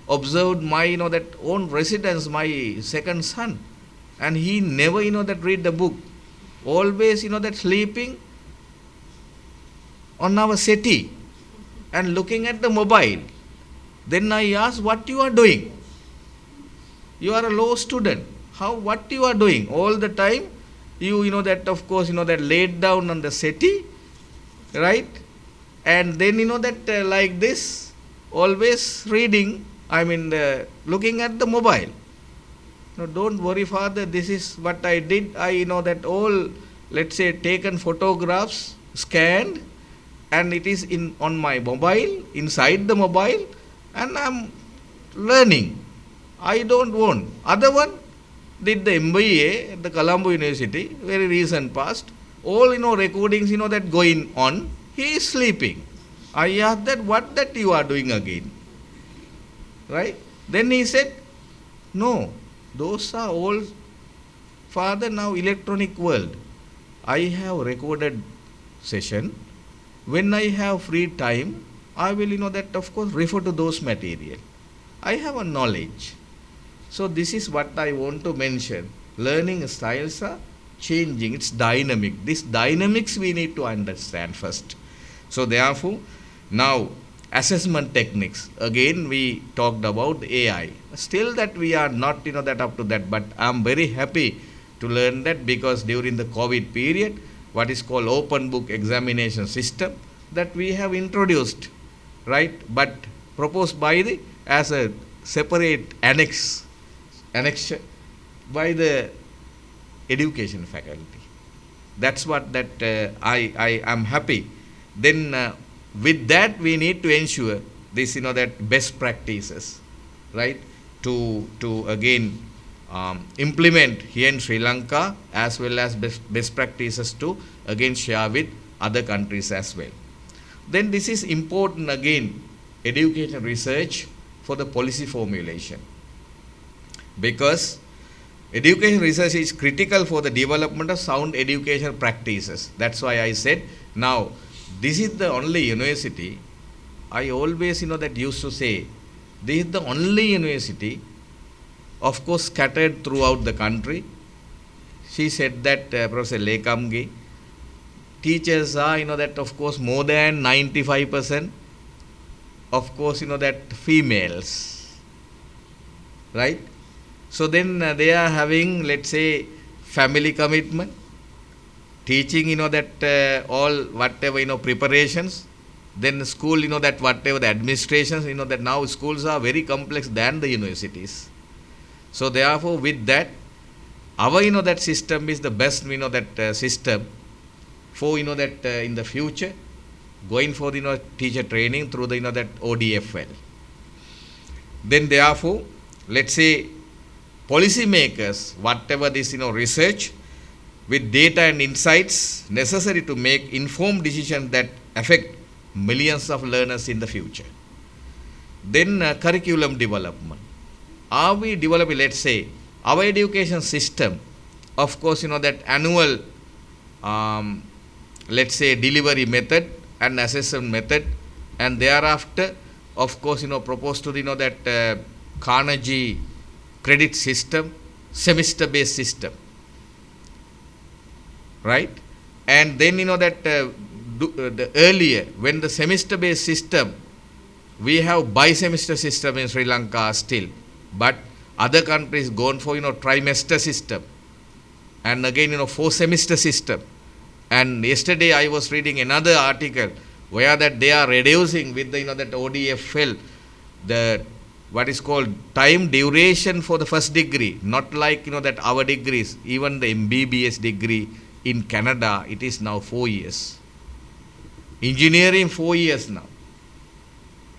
observed my that own residence, my second son, and he never that read the book, always that sleeping on our settee and looking at the mobile. Then I asked, what you are doing? You are a low student. What you are doing? All the time you that of course that laid down on the settee, right? And then that like this, always reading, looking at the mobile. No, don't worry, father, this is what I did. I that all, let's say, taken photographs, scanned, and it is on my mobile, inside the mobile, and I'm learning. I don't want. Other one did the MBA at the Colombo University, very recent past. All recordings that going on. He is sleeping. I asked that, what that you are doing again? Right? Then he said, no, those are all, father, now electronic world. I have recorded session. When I have free time, I will that of course refer to those material. I have a knowledge. So this is what I want to mention. Learning styles are changing. It's dynamic. This dynamics we need to understand first. So therefore, now assessment techniques. Again, we talked about AI. Still that we are not that up to that, but I'm very happy to learn that, because during the COVID period, what is called open book examination system that we have introduced, right? But proposed by as a separate annexure by the education faculty. That's what I am happy. Then with that we need to ensure this that best practices, right, to again implement here in Sri Lanka, as well as best practices to again share with other countries as well. Then this is important again, education research for the policy formulation, because education research is critical for the development of sound education practices. That's why I said, now this is the only university, I always that used to say, this is the only university, of course scattered throughout the country. She said that, Professor Lekamge, teachers are that of course more than 95%, of course that females, right? So then they are having, let's say, family commitment, teaching that all whatever preparations, then school that whatever the administrations, that now schools are very complex than the universities. So therefore with that, our that system is the best that system for that in the future going for teacher training through the that ODFL. Then therefore, let's say, policy makers, whatever this research with data and insights necessary to make informed decisions that affect millions of learners in the future. Then curriculum development. Are we developing, let's say, our education system, of course that annual let's say delivery method and assessment method and thereafter, of course, proposed to that Carnegie credit system, semester-based system, right? And then that the earlier, when the semester-based system, we have bi-semester system in Sri Lanka still, but other countries gone for trimester system, and again 4-semester system. And yesterday I was reading another article where that they are reducing with the that ODFL the what is called time duration for the first degree, not like that our degrees, even the MBBS degree in Canada, it is now 4 years. Engineering 4 years now.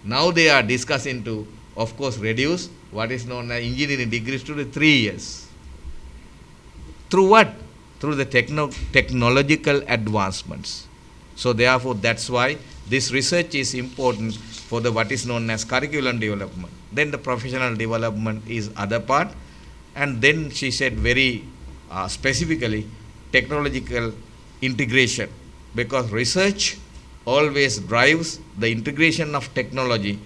Now they are discussing to, of course, reduce what is known as engineering degrees to the 3 years. Through what? Through the technological advancements. So therefore, that's why this research is important for the what is known as curriculum development. Then the professional development is other part. And then she said very specifically, technological integration, because research always drives the integration of technology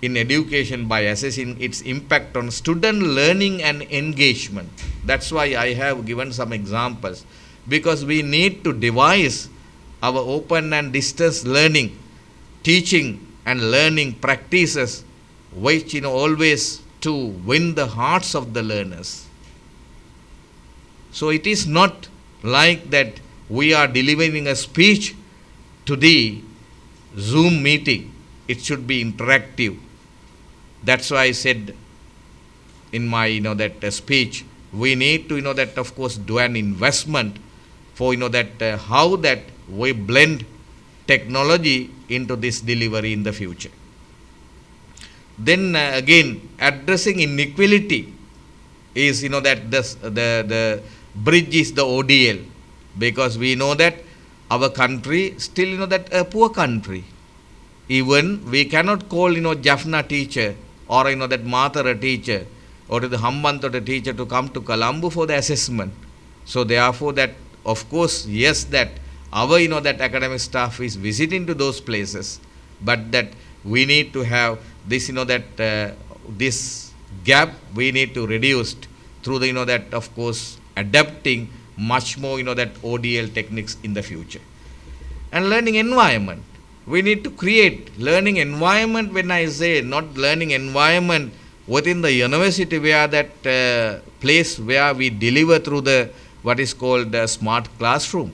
in education by assessing its impact on student learning and engagement. That's why I have given some examples, because we need to devise our open and distance learning, teaching and learning practices, which always to win the hearts of the learners. So it is not like that we are delivering a speech to the Zoom meeting. It should be interactive. That's why I said in my that speech, we need to that of course do an investment for that how that we blend technology into this delivery in the future. Then again, addressing inequality is that the bridge is the ODL, because we know that our country still that a poor country. Even we cannot call Jaffna teacher or that Mathara teacher or the Hambantota teacher to come to Colombo for the assessment. So therefore that of course yes, that our that academic staff is visiting to those places, but that we need to have this that this gap we need to reduce through the that of course adapting much more that ODL techniques in the future. And learning environment, we need to create learning environment. When I say not learning environment within the university, where that place where we deliver through the what is called the smart classroom,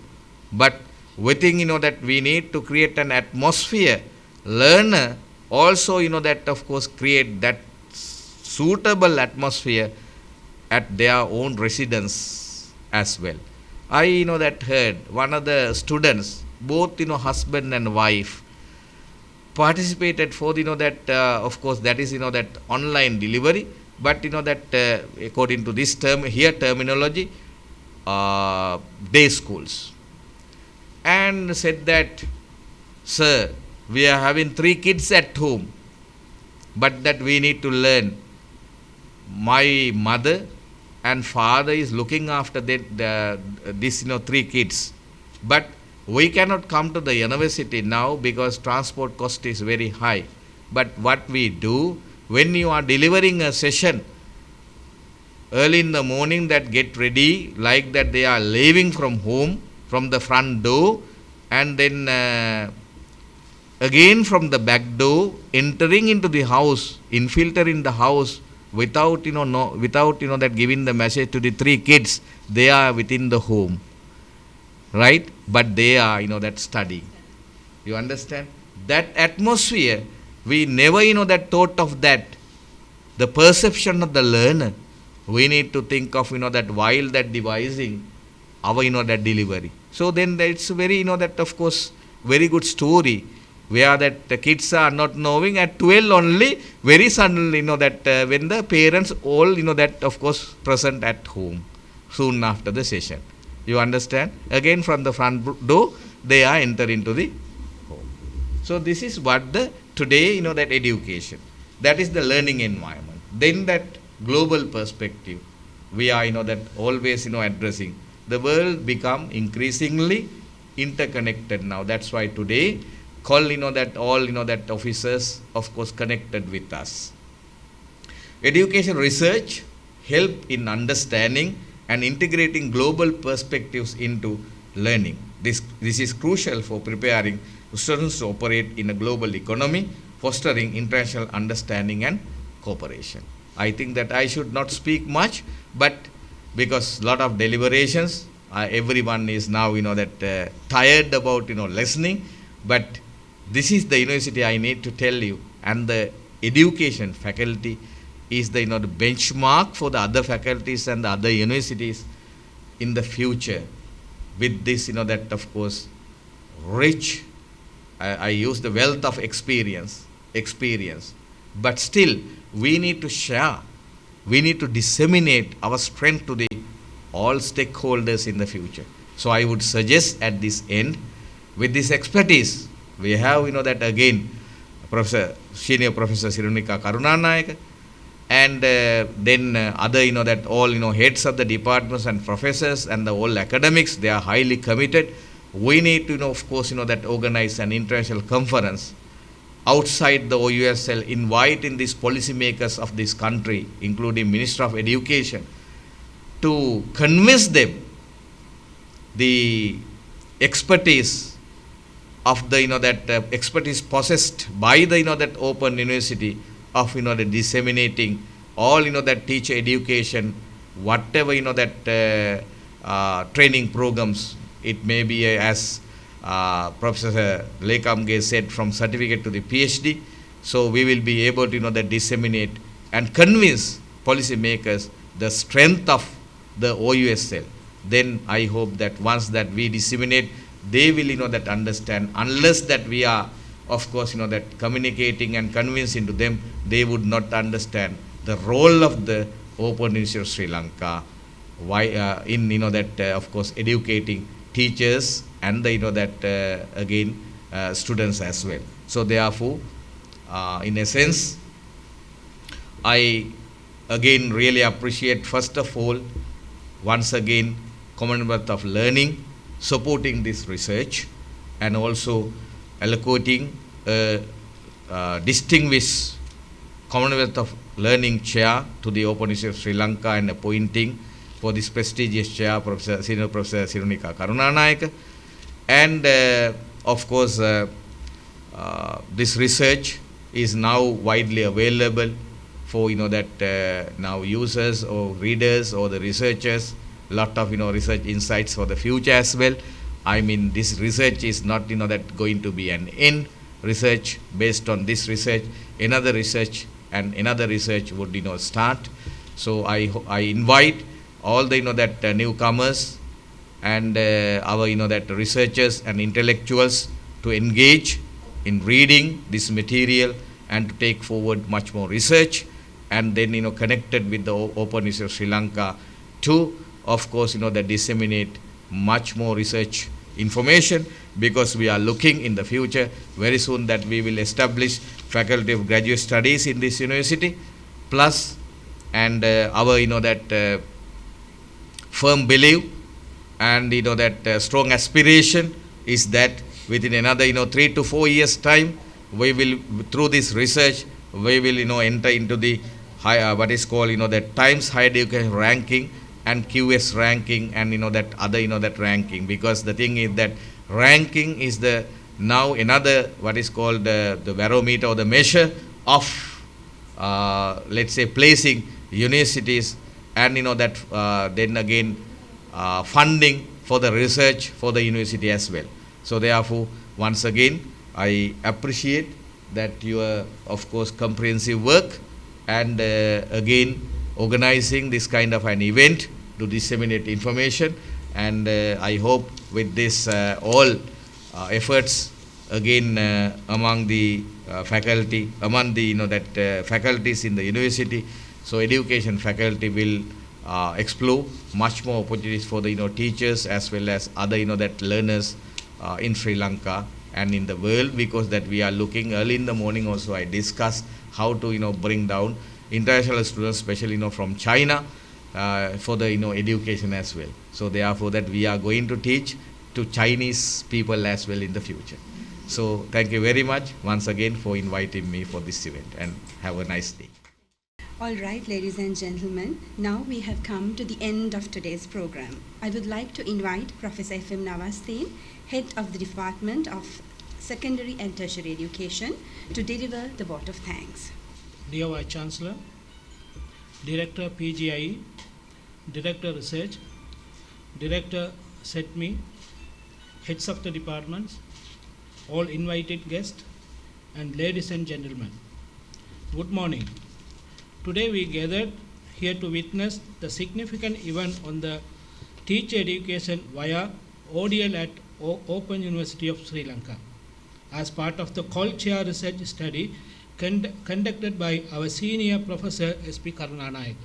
but within that we need to create an atmosphere. Learner also that of course create that suitable atmosphere at their own residence as well. I that heard one of the students, both husband and wife, participated for that of course that is that online delivery, but that according to this term here terminology, day schools, and said that, sir, we are having 3 kids at home, but that we need to learn. My mother and father is looking after this 3 kids, but we cannot come to the university now because transport cost is very high. But what we do, when you are delivering a session early in the morning, that get ready like that they are leaving from home, from the front door, and then again from the back door, entering into the house, infiltrate in the house, without that giving the message to the 3 kids, they are within the home, right? But they are that study. You understand that atmosphere? We never that thought of that. The perception of the learner, we need to think of that while that devising our that delivery. So then it's very that of course very good story, where that the kids are not knowing at 12 only, very suddenly that when the parents all that of course present at home soon after the session. You understand? Again from the front door they are enter into the home. So this is what the today that education, that is the learning environment. Then that global perspective, we are that always addressing. The world become increasingly interconnected now. That's why today call that all that officers, of course, connected with us. Education research help in understanding and integrating global perspectives into learning. This is crucial for preparing students to operate in a global economy, fostering international understanding and cooperation. I think that I should not speak much, but because lot of deliberations, everyone is now tired about listening, but this is the university I need to tell you, and the education faculty is the the benchmark for the other faculties and the other universities in the future. With this that of course rich, I use the wealth of experience, but still we need to share, we need to disseminate our strength to the all stakeholders in the future. So I would suggest at this end, with this expertise, we have that again Senior Professor Shironica Karunanayaka, and then other that all heads of the departments and professors and the all academics, they are highly committed. We need to of course that organize an international conference outside the OUSL, inviting these policymakers of this country, including Minister of Education, to convince them the expertise of the that expertise possessed by the that Open University of the disseminating all that teacher education, whatever that training programs. It may be as Professor Lekamge said, from certificate to the PhD. So we will be able to that disseminate and convince policymakers the strength of the OUSL. Then I hope that once that we disseminate, they will that understand. Unless that we are of course that communicating and convincing to them, they would not understand the role of the Open University of Sri Lanka, why in that of course educating teachers and the that again students as well. So therefore in a sense, I again really appreciate first of all once again Commonwealth of Learning supporting this research, and also allocating a distinguished Commonwealth of Learning chair to the Open University of Sri Lanka, and appointing for this prestigious chair Senior Professor Shironica Karunanayaka. And of course this research is now widely available for that now users or readers or the researchers, lot of research insights for the future as well. I mean, this research is not that going to be an end research. Based on this research, another research and another research would start. So I invite all the that newcomers and our that researchers and intellectuals to engage in reading this material and to take forward much more research, and then connected with the Open University of Sri Lanka to of course that disseminate much more research information, because we are looking in the future very soon that we will establish Faculty of Graduate Studies in this university, plus and our that firm belief and that strong aspiration is that within another 3 to 4 years time, we will, through this research, we will enter into the high, what is called that Times Higher Education ranking and QS ranking, and that other that ranking, because the thing is that ranking is the now another what is called the barometer or the measure of let's say placing universities, and that then again funding for the research for the university as well. So therefore once again I appreciate that your of course comprehensive work, and again organizing this kind of an event to disseminate information, and I hope with this all efforts again among the faculty, among the that faculties in the university, so education faculty will explore much more opportunities for the teachers as well as other that learners in Sri Lanka and in the world, because that we are looking early in the morning also I discussed how to bring down international students, especially from China, for the education as well. So therefore that we are going to teach to Chinese people as well in the future. So thank you very much once again for inviting me for this event, and have a nice day. All right, ladies and gentlemen, now we have come to the end of today's program. I would like to invite Professor F.M. Nawasdeen, Head of the Department of Secondary and Tertiary Education, to deliver the vote of thanks. Dear Vice Chancellor, Director PGIE, Director Research, Director SETME, Heads of the Departments, all invited guests, and ladies and gentlemen, good morning. Today we gathered here to witness the significant event on the teacher education via ODL at Open University of Sri Lanka, as part of the COL Chair Research study conducted by our Senior Professor SP Karunanayaka.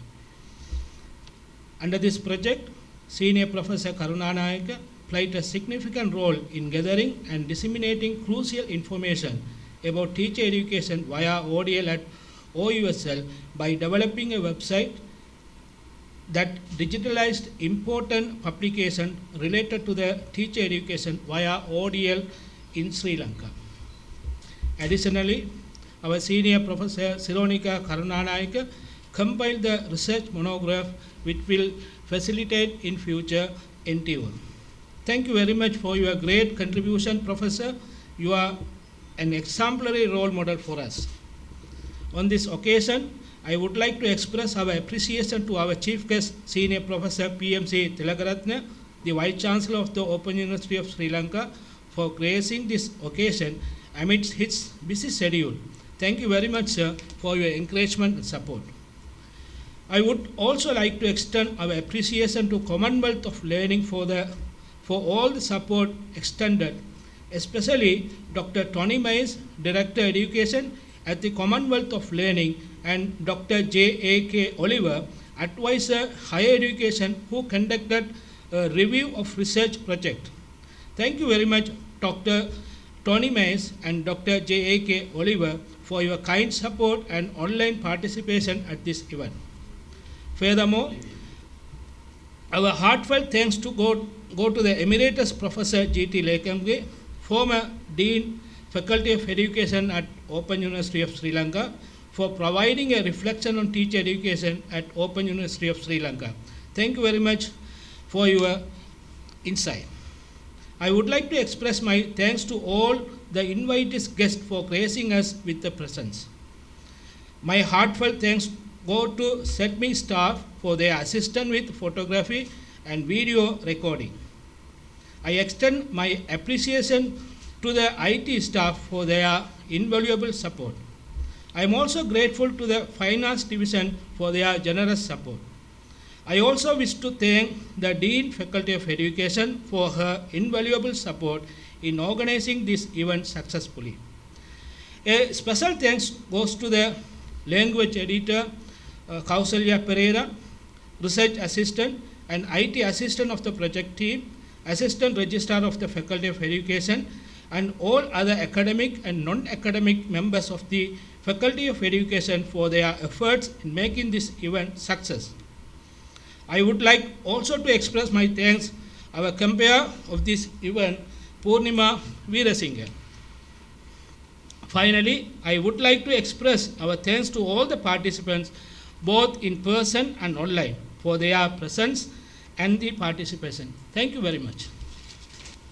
Under this project, Senior Professor Karunanayaka played a significant role in gathering and disseminating crucial information about teacher education via ODL at OUSL by developing a website that digitalized important publications related to the teacher education via ODL in Sri Lanka. Additionally, our Senior Professor Shironica Karunanayaka compiled the research monograph which will facilitate in future endeavor. Thank you very much for your great contribution, Professor. You are an exemplary role model for us. On this occasion, I would like to express our appreciation to our Chief Guest, Senior Professor PMC Tilakaratne, the Vice Chancellor of the Open University of Sri Lanka, for gracing this occasion amidst his busy schedule. Thank you very much, sir, for your encouragement and support. I would also like to extend our appreciation to Commonwealth of Learning for all the support extended, especially Dr. Tony Mays, Director Education at the Commonwealth of Learning, and Dr. J.A.K. Oliver, Advisor Higher Education, who conducted a review of research project. Thank you very much, Dr. Tony Mays and Dr. J.A.K. Oliver, for your kind support and online participation at this event. Furthermore, our heartfelt thanks to go to the Emeritus Professor G.T. Lekamge, former Dean, Faculty of Education at Open University of Sri Lanka, for providing a reflection on teacher education at Open University of Sri Lanka. Thank you very much for your insight. I would like to express my thanks to all the invitees guests for gracing us with the presence. My heartfelt thanks go to SETME staff for their assistance with photography and video recording. I extend my appreciation to the IT staff for their invaluable support. I am also grateful to the Finance Division for their generous support. I also wish to thank the Dean Faculty of Education for her invaluable support in organizing this event successfully. A special thanks goes to the Language Editor, Kausalya Pereira, Research Assistant and IT Assistant of the project team, Assistant Registrar of the Faculty of Education, and all other academic and non-academic members of the Faculty of Education for their efforts in making this event success. I would like also to express my thanks to our compare of this event, Purnima Veerasinghe. Finally, I would like to express our thanks to all the participants, both in person and online, for their presence and the participation. Thank you very much.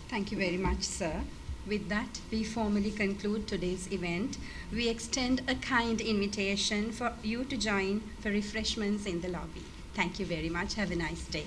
Thank you very much, sir. With that, we formally conclude today's event. We extend a kind invitation for you to join for refreshments in the lobby. Thank you very much. Have a nice day.